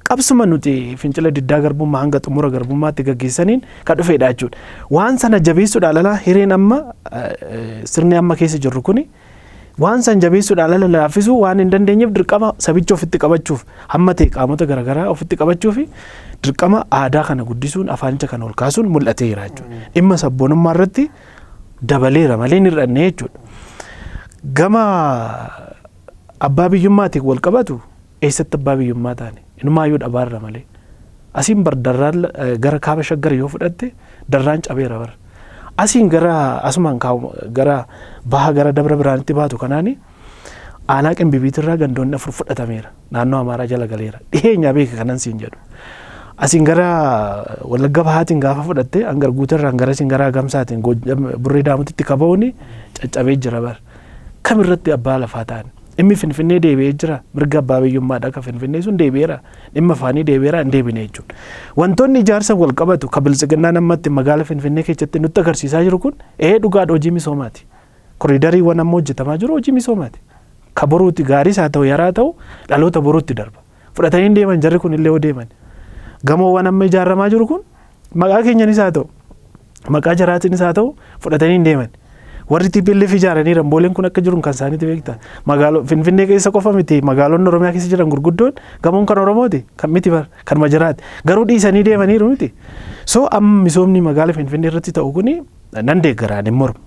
qabsuma nuti fincila diddaa garbummaa hanga xumura garbummaatti gaggeessaniin ka dhufeedha jechuudha. Waan sana jabeessuudhaan alala hireen amma sirni amma keessa jirru kuni waan san jabeessuudhaan alala laaffisuu waan hin dandeenyeef dirqama sabicha ofitti qabachuuf hamma ta'e qaamota garaagaraa ofitti qabachuu fi dirqama aadaa kana guddisuun afaanicha kana ol kaasuun mul'atee jira jechuudha. Dhimma sabboonummaa irratti dabaleera malee hin hir'anne jechuudha. Gama abbaa biyyummaatiin wal qabatu eessatti abbaa biyyummaa taane inumaayyuu dhabaarra malee asiin bar darraan gara kaaba shaggar yoo fudhatte darraan cabeera bar asiin gara asumaan gara baha gara dabra biraanitti baatu kanaani aanaa qimbibiitirraa gandoonni 4 fudhatameera naannoo amaaraa jala galeera dhiheenyaa beeka kanan siin jedhu asiin gara Wallagga bahaatiin gaafa fudhatte hangar guutarraan gara siin gara gamsaatiin burree daamutitti kaba'uuni caccabee jira bar kamirratti abbaa lafaa ta'an dhimmi Finfinnee deebi'ee jira mirga abbaa biyyummaadha ka Finfinnee sun deebi'eera dhimma afaanii deebi'eera hin deebine jechuudha. Wantoonni ijaarsa wal qabatu ka bilisiginnaa namatti magaala Finfinnee keessatti nutti agarsiisaa jiru kun dhugaadha hojii misoomaati. Koriidariiwwan amma hojjetamaa jiru hojii misoomaati. Ka boruutti gaariis haa ta'u yaraa ta'u dhaloota boruutti darba. Fudhatanii deeman jarri kun illee deeman. Gamoowwan amma ijaaramaa jiru kun maqaa keenyanis haa ta'u maqaa jaraatiinis haa ta'u fudhatanii deeman. Warri TPLF ijaaranii rambooleen kun akka jiruun kan isaaniitti beekta. Magaalota Finfinnee keessa qofa miti magaalonni Oromiyaa keessa jiran gurguddoon gamoon kan Oromooti kan miti bar kan majaraati garuu dhiisanii deemaniiru miti. So amma misoomni magaala Finfinnee irratti ta'u kuni nan deeggaraan hin mormu.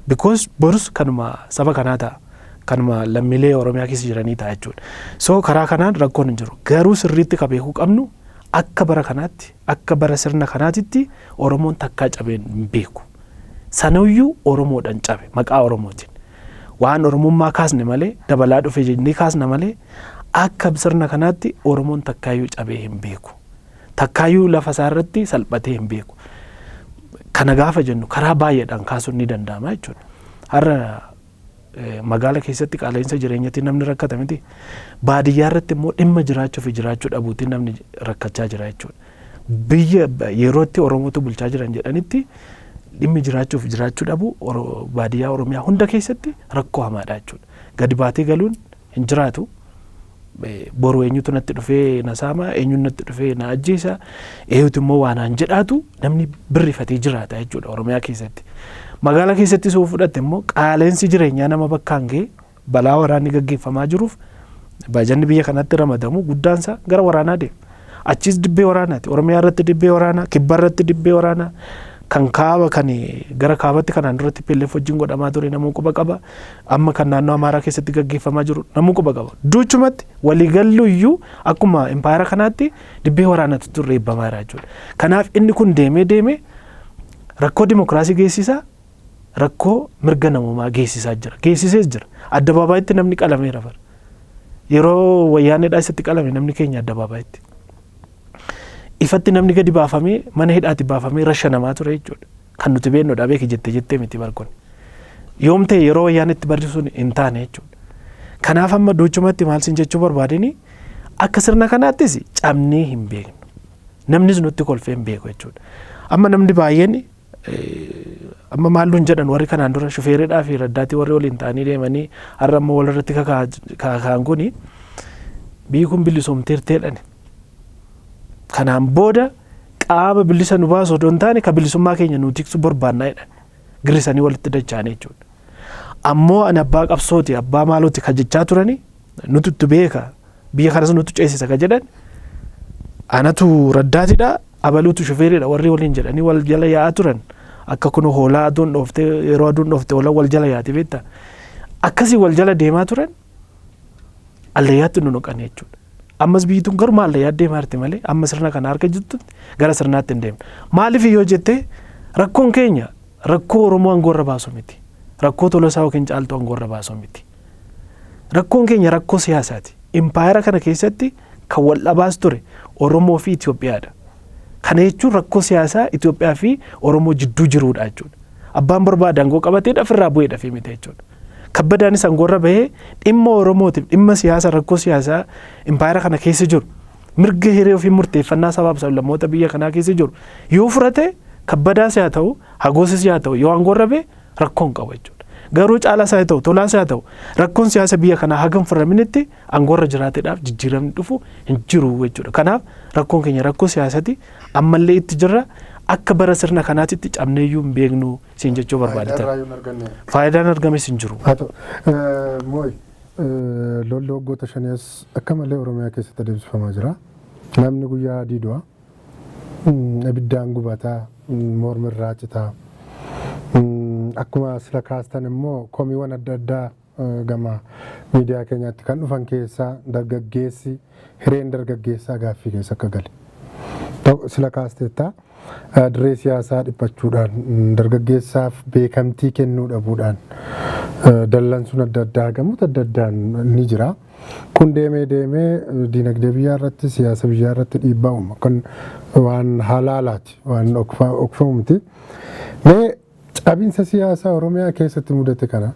Because borus kanuma saba kanaa ta'a. Kanuma lammiilee Oromiyaa keessa jiranii ta'a jechuudha. So karaa kanaan rakkoon hin jiru. Garuu sirriitti ka beekuu qabnu akka bara kanaatti akka bara sirna kanaatitti Oromoon takkaa cabeen hin beeku. Sanuyyuu Oromoodhaan cabe maqaa Oromootiin waan Oromummaa kaasne malee dabalaa dhufe jennee kaasne malee akka sirna kanaatti Oromoon takkaayyuu cabee hin beeku. Takkaayyuu lafa isaa irratti salphatee hin beeku. Kana gaafa jennu karaa baay'eedhaan kaasuun ni danda'ama jechuudha. Har'a magaala keessatti qaala'insa jireenyaatti namni rakkata miti. Baadiyyaa irratti immoo dhimma jiraachuu fi jiraachuu dhabuutiin namni rakkachaa jira jechuudha. Biyya yerootti Oromootu bulchaa jiran jedhanitti dhimmi jiraachuuf jiraachuu dhabu baadiyyaa Oromiyaa hunda keessatti rakkoo hamaadha jechuudha. Gadi baatee galuun hin jiraatu. Boru eenyutu natti dhufee na saama, eenyutu natti dhufee na ajjeesa, eenyutu immoo waan aan jedhaatu namni birrifatee jiraata jechuudha Oromiyaa keessatti. Magaalaa keessatti soo fudhatte immoo qaaleensi jireenyaa nama bakkaan ga'e balaa waraanni gaggeeffamaa jiruuf baajanni biyya kanatti ramadamu guddaansa gara waraanaa deema. Achis dibbee waraanaati. Oromiyaa irratti dibbee waraanaa, kibba irratti dibbee waraanaa. Kan kaaba kan gara kaabatti kanaan duratti TPLF wajjin godhamaa ture namuu quba qaba. Amma kan naannoo Amaaraa keessatti gaggeeffamaa jiru namuu quba qaba. Duuchumatti waliigallu iyyuu akkuma impaayera kanaatti dibbee waraanatu turre eebbamaa jira jechuudha. Kanaaf inni kun deemee rakkoo dimokiraasii geessisaa rakkoo mirga namummaa geessisaa jira. Geessisees jira. Addabaabayitti namni qalameera bara. Yeroo wayyaanedhaa isatti qalame namni keenya addabaabayitti. Ifatti namni gadi baafamee mana hidhaatti baafamee rashanamaa ture jechuudha. Kan nuti beeknudha beeki jettee miti barkoon. Yoom ta'e yeroo wayyaanetti barrisuun hin taane jechuudha. Kanaaf amma duuchumatti maal sin jechuu barbaadini akka sirna kanaattis cabnee hin beeknu. Namnis nutti kolfee hin beeku jechuudha. Amma namni baay'een amma maalluun jedhan warri kanaan dura shufeeridhaa fi raddaatii warri waliin ta'anii deemanii har'a amma walirratti kakaan kuni biyyi kun bilisoomteerteedhani. Kanaan booda qaama bilisa nu baasu odoo hin taane ka bilisummaa keenya nu tiksu barbaannaa jedhan girisanii walitti dacha'anii jechuudha. Ammoo ani abbaa qabsooti abbaa maalooti ka jechaa turani nuti itti beeka biyya kanas nuti ceesisa ka jedhan anatu raddaatidha abaluutu shufeeridha warri waliin jedhanii wal jala yaa'aa turan akka kun hoolaa aduun dhoofte yeroo aduun dhoofte hoolaa wal jala yaati beekta akkasii wal jala deemaa turan allayyaatti nu noqan jechuudha. Ammas biyyituun garuu allayyaa deemaa jirti malee amma sirna kana harka jirtutti gara sirnaatti hin deemne. Maaliif yoo jettee rakkoon keenya rakkoo Oromoo aangoorra baasu miti. Rakkoo Tolosaa yookiin Caaltuu aangoorra baasu miti. Rakkoon keenya rakkoo siyaasaati. Impaayera kana keessatti kan wal dhabaas ture Oromoo fi Itoophiyaadha. Kana jechuun rakkoo siyaasaa Itoophiyaa fi Oromoo jidduu jiruudha jechuudha. Abbaan barbaade aangoo qabatee ofirraa bu'ee dhafee miti jechuudha. Kabbadaanis aangoorra bahee dhimma Oromootiif dhimma siyaasa rakkoo siyaasaa impaayera kana keessa jiru mirga hiree ofii murteeffannaa sabaaf sablammoota biyya kanaa keessa jiru yoo furate kabbadaas haa ta'u hagoosis haa ta'u yoo aangoorra bee rakkoon qaba jechuudha. Garuu caalaas haa ta'u tolaas haa ta'u rakkoon siyaasa biyya kanaa hagam furraminitti aangoorra jiraateedhaaf jijjiiramni dhufu hin jiru jechuudha. Kanaaf rakkoon keenya rakkoo siyaasati ammallee itti jirra akka bara sirna kanaatitti cabneeyyuu hin beeknu siin jechuu barbaadatan. Faayidaan argames hin jiru. Mooy lolli waggoota shaniis akka malee Oromiyaa keessatti adeemsifamaa jira. Namni guyyaa adii du'a. Ibiddaan gubataa mormirraa citaa. Akkuma sila kaastan immoo komiiwwan adda addaa gama miidiyaa keenyaatti kan dhufan keessaa dargaggeessi hireen dargaggeessaa gaaffii keessa akka gale. Sila kaasteettaa dirree siyaasaa dhiphachuudhaan dargaggeessaaf beekamtii kennuu dhabuudhaan dallansuun adda addaa gamoota adda addaan ni jira. Kun deemee diinagdee biyyaa irratti siyaasa biyyaa irratti dhiibbaa uuma. Kun waan halaalaati waan dhokfamu miti. Mee cabinsa siyaasaa Oromiyaa keessatti mudate kana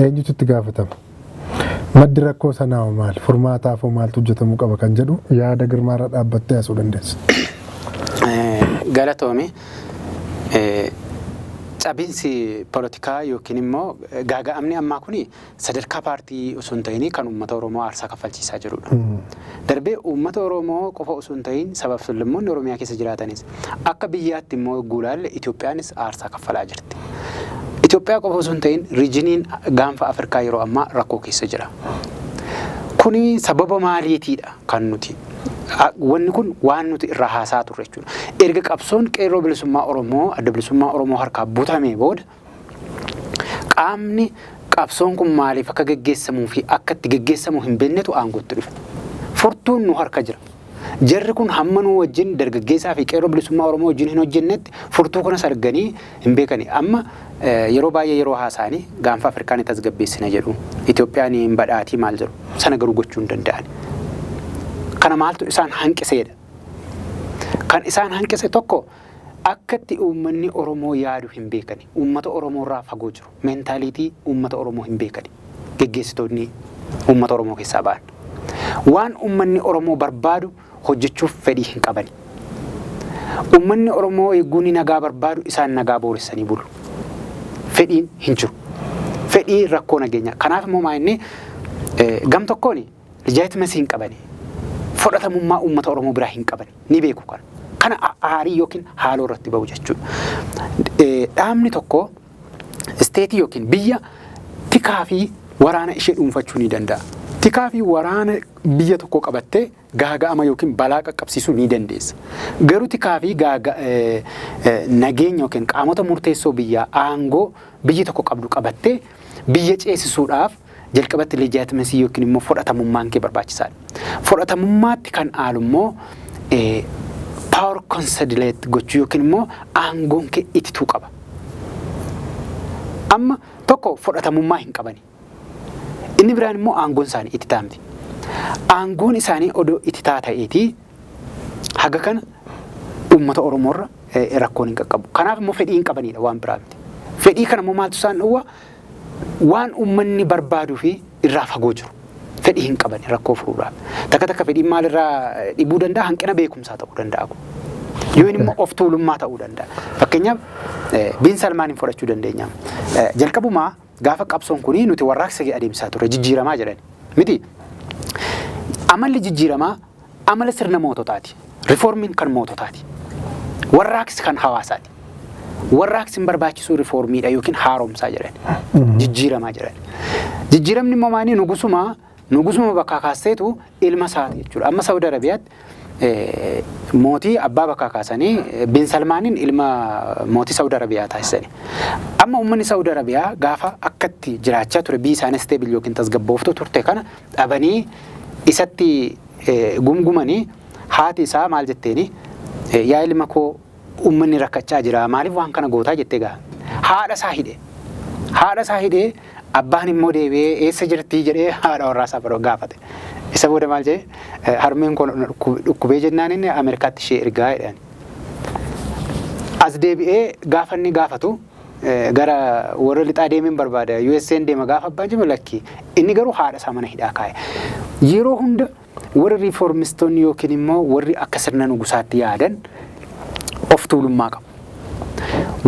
eenyutu itti gaafatama? Maddi rakkoo sanaa maali? Furmaataaf maaltu hojjetamuu qaba kan jedhu yaada Girmaarra dhaabbattee haasa'uu dandeessa. Galatoome cabinsi poolitikaa yookiin immoo gaaga'amni ammaa kuni sadarkaa paartii osoo hin ta'in kan uummata Oromoo aarsaa kaffalchiisaa jirudha. Darbee uummata Oromoo qofa osoo hin ta'in sabab sablammoonni Oromiyaa keessa jiraatanis akka biyyaatti immoo guulaalle Itoophiyaanis aarsaa kaffalaa jirti. Itoophiyaa qofa osoo hin ta'in riijiniin gaanfa Afrikaa yeroo ammaa rakkoo keessa jira. Kuni sababa maaliitiidha kan nuti wanni kun waan nuti irraa haasaa turre jechuudha. Erga qabsoon qeerroo bilisummaa Oromoo adda bilisummaa Oromoo harkaa butamee booda qaamni qabsoon kun maaliif akka geggeessamuu fi akka itti geggeessamuu hin beeknetu aangootti dhufe. Furtuun nu harka jira. Jarri kun hamma nu wajjin dargaggeessaa fi qeerroo bilisummaa Oromoo wajjin hin hojjennetti furtuu kanas arganii hin beekani. Amma yeroo baay'ee yeroo haasaanii gaanfa Afrikaan tasgabbeessina jedhu Itoophiyaan hin badhaatii maal jedhu sana garuu gochuu hin danda'ani. Kana maaltu isaan hanqiseedha. Kan isaan hanqise tokko akkatti uummanni Oromoo yaadu hin beekani. Uummata Oromoo irraa fagoo jiru. Meentaaliitii uummata Oromoo hin beekani. Geggeessitoonni uummata Oromoo keessaa ba'an. Waan uummanni Oromoo barbaadu hojjechuuf fedhii hin qabani. Uummanni Oromoo eeguu nagaa barbaadu isaan nagaa booressanii bulu. Fedhiin hin jiru. Fedhii rakkoo nageenyaa. Kanaaf immoo maa'inni gam tokkoon lijaayitimasii hin qabani. Fudhatamummaa uummata Oromoo biraa hin qabani. Ni beeku kana. Kana aarii yookiin haaloo irratti ba'u jechuudha. Dhaabni tokko isteetii yookiin biyya tikaa fi waraana ishee dhuunfachuu ni danda'a. Tikaa fi waraana biyya tokko qabattee gaaga'ama yookiin balaa qaqqabsiisuu ni dandeessa. Garuu tikaa fi nageenya yookiin qaamota murteessoo biyyaa aangoo biyyi tokko qabdu qabattee biyya ceesisuudhaaf jalqabatti lijaayitimasii yookiin immoo fudhatamummaan kee barbaachisaadha. Fudhatamummaatti kan aalu immoo power consolidate gochuu yookiin immoo aangoon kee ittituu qaba. Amma tokko fudhatamummaa hin qabani. Inni biraan immoo aangoon isaanii itti taamti. Aangoon isaanii odoo itti ta'eetii haga kana uummata Oromoorra rakkoon hin qaqqabu. Kanaaf immoo fedhii hin qabanidha waan biraa miti. Fedhii kana immoo maaltu isaan dhowwa waan uummanni barbaaduu fi irraa fagoo jiru. Fedhii hin qabani rakkoo furuudhaaf. Takka fedhiin maalirraa dhibuu danda'a? Hanqina beekumsaa ta'uu danda'a. Yoo inni immoo of tuulummaa ta'uu danda'a. Fakkeenyaaf Biin Salmaaniin fudhachuu dandeenya. Jalqabumaa gaafa qabsoon kunii nuti warraaqsa adeemsaa turre jijjiiramaa jedhani. Miti amalli jijjiiramaa amala sirna moototaati. Rifoormiin kan moototaati. Warraaqsi kan hawaasaati. Warraaqsi hin barbaachisu rifoormiidha yookiin haaromsaa jedhani. Jijjiiramaa jedhani. Jijjiiramni immoo maanii nugusuma bakka kaasteetu ilma isaati jechuudha. Amma Saudi Arabiyaatti mootii abbaa bakka kaasanii Bin Salmaaniin ilma mootii Saudi Arabiyaa taasisani. Amma uummanni Saudi Arabiyaa gaafa akkatti jiraachaa ture biyyi isaanii stable yookiin tasgabbooftuu turte kana dhabanii isatti gumgumanii haati isaa maal jetteeni yaa ilma koo uummanni rakkachaa jira maaliif waan kana gootaa jettee gaa haadha isaa hidhee abbaan immoo deebi'ee eessa jirti jedhee haadha warraasaa biroo gaafate. Isa booda maal jedhee harmeen kun dhukkubee jennaan inni Ameerikaatti ishee ergaa jedhan. As deebi'ee gaafa inni gaafatu gara warra lixaa deemeen barbaada USA'n deema gaafa abbaan jiru lakki inni garuu haadha isaa mana hidhaa kaa'e. Yeroo hunda warri riiformistoonni yookiin immoo warri akka sirna nugusaatti yaadan of tuulummaa qabu.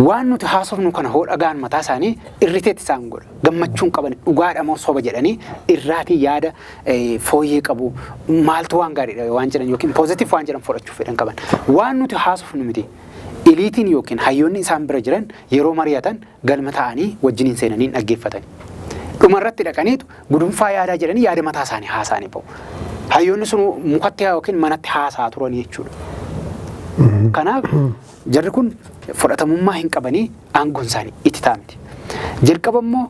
Waan nuti haasofnu kana hoo dhagaan mataa isaanii irriteetti isaan godha. Gammachuun qaban dhugaadha moo soba jedhanii irraatii yaada fooyyee qabu maaltu waan gaariidha waan jedhan yookiin poozitiif waan jedhan fudhachuuf fedhan qaban. Waan nuti haasofnu miti. Iliitiin yookiin hayyoonni isaan bira jiran yeroo mari'atan galma ta'anii wajjiniin seenanii dhaggeeffatan. Dhumarratti dhaqaniitu gudunfaa yaadaa jedhanii yaada mataa isaanii haasaanii ba'u. Hayyoonni sun mukatti yookiin manatti haasaa turan jechuudha. Kanaaf jarri kun fudhatamummaa hin qabanii aangoon isaanii itti taa'amti. Jalqaba immoo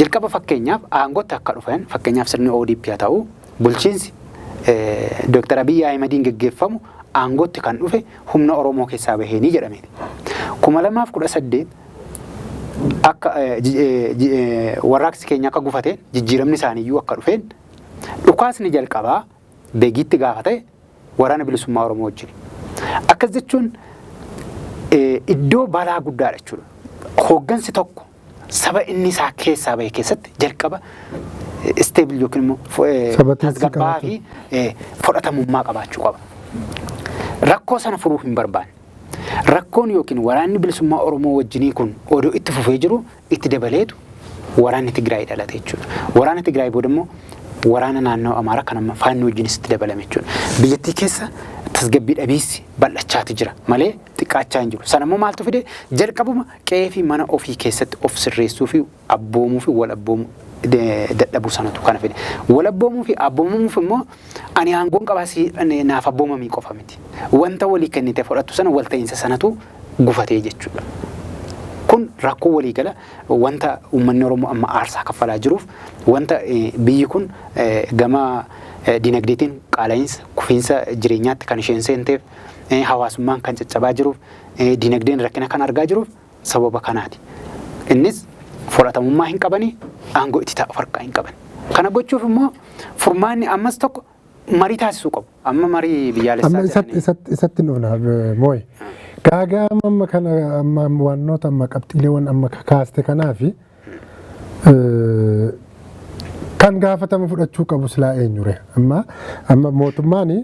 jalqaba fakkeenyaaf aangootti akka dhufan fakkeenyaaf sirni ODP haa ta'u bulchiinsi Dr. Abiy Ahimadiin geggeeffamu aangootti kan dhufe humna Oromoo keessaa baheenii jedhameeti. 2018 akka warraaqsi keenya akka gufateen jijjiiramni isaaniiyyuu akka dhufeen dhukaasni jalqabaa beegiitti gaafa ta'e waraana bilisummaa Oromoo wajjin. Akkas jechuun iddoo balaa guddaadha jechuudha. Hooggansi tokko saba inni isaa keessaa bahe keessatti jalqaba isteebil yookiin immoo tasgabbaa fi fudhatamummaa qabaachuu qaba. Rakkoo sana furuu hin barbaanne. Rakkoon yookiin waraanni bilisummaa Oromoo wajjinii kun odoo itti fufee jiru itti dabaleetu waraanni Tigraay dhalate jechuudha. Waraanni Tigraay booda immoo waraana naannoo Amaaraa kan amma faannoo wajjinis itti dabalame jechuudha. Biyyattii keessa tasgabbii dhabiinsi bal'achaati jira malee xiqqaachaa hin jiru. Sana immoo maaltu fide jalqabuma qe'ee fi mana ofii keessatti of sirreessuu fi abboomuu fi wal abboomuu dadhabuu sanatu kana fide. Wal abboomuu fi abboomuuf immoo ani aangoon qabaasii naaf abboomamii qofa miti. Wanta walii kennite fudhattu sana walta'iinsa sanatu gufatee jechuudha. Kun rakkoo waliigala wanta uummanni Oromoo amma aarsaa kaffalaa jiruuf wanta biyyi kun gama dinagdeetiin qaala'insa kufiinsa jireenyaatti kan isheen seenteef hawaasummaan kan caccabaa jiruuf dinagdeen rakkina kan argaa jiruuf sababa kanaati. Innis fudhatamummaa hin qabanii aangoo itti taa'u farqaa hin qaban. Kana gochuuf immoo furmaanni ammas tokko marii taasisuu qabu. Amma marii biyyaalessaa isatti dhufna mooyi. Gaaga'ama amma kana amma wannoota amma qabxiileewwan amma kaaste kanaafi kan gaafatamu fudhachuu qabu silaa eenyure amma mootummaani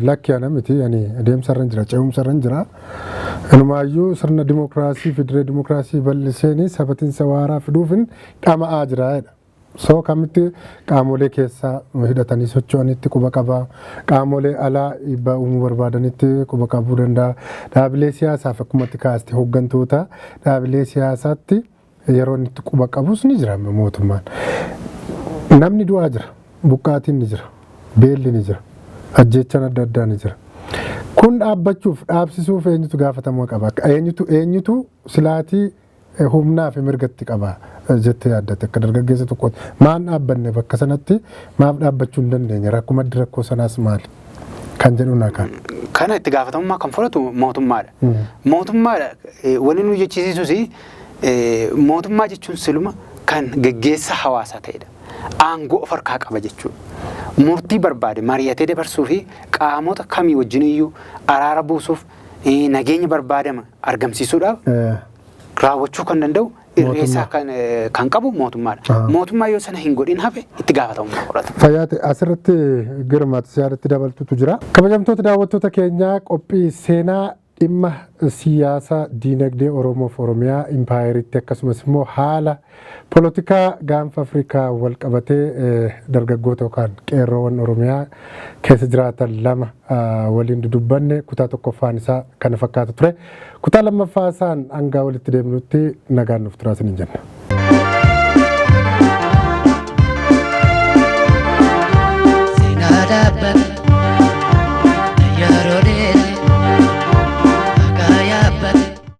lakkiyaana miti yani adeemsarra jira ce'umsarra jira inumaayyuu sirna dimokiraasii fidire dimokiraasii bal'iseenii sabatiinsa waaraa fiduufin dhama'aa jira jedha. So kamitti qaamolee keessaa hidhatanii socho'anitti quba qabaa qaamolee alaa dhiibbaa uumuu barbaadanitti quba qabuu danda'a. Dhaabilee siyaasaaf akkumatti kaaste hooggantoota dhaabilee siyaasaatti yeroo inni itti quba qabus ni jira mootummaan. Namni du'aa jira, buqqaatiin ni jira, beelli ni jira, ajjeechaan adda addaa ni jira. Kun dhaabbachuuf dhaabsisuuf eenyutu gaafatamuu qaba? Eenyutu silaatii humnaa fi mirgatti qaba jettee yaaddatte akka dargaggeessa tokkooti. Maan dhaabbanne bakka sanatti maaf dhaabbachuu hin dandeenye? Rakkoo maddi rakkoo sanaas maali? Kan jedhu naakaan. Kana itti gaafatamummaa kan fudhatu mootummaadha. Mootummaadha. Wanni nu jechisiisus mootummaa jechuun siluma kan geggeessa hawaasaa ta'edha. Aangoo of harkaa qaba jechuudha. Murtii barbaade mari'atee dabarsuu fi qaamota kamii wajjiniyyuu araara buusuuf nageenya barbaadama argamsiisuudhaaf raawwachuu kan danda'u irreessaa kan qabu mootummaadha. Mootummaa yoo sana hin godhin hafe itti gaafatamummaa fudhata. Fayyaate asirratti girmaatti siyaadatti dabaltutu jira. Kabajamtoota daawwattoota keenyaa qophii seenaa dhimma siyaasa diinagdee Oromoo fi Oromiyaa impaayeritti akkasumas immoo haala poolitikaa gaanfa Afrikaa wal qabatee dargaggoota yookaan qeerroowwan Oromiyaa keessa jiraatan lama waliin dudubbanne kutaa tokkoffaan isaa kana fakkaatu ture. Kutaa lammaffaa isaan hanga walitti deemnutti nagaan nuuf turaa isiniin jenna.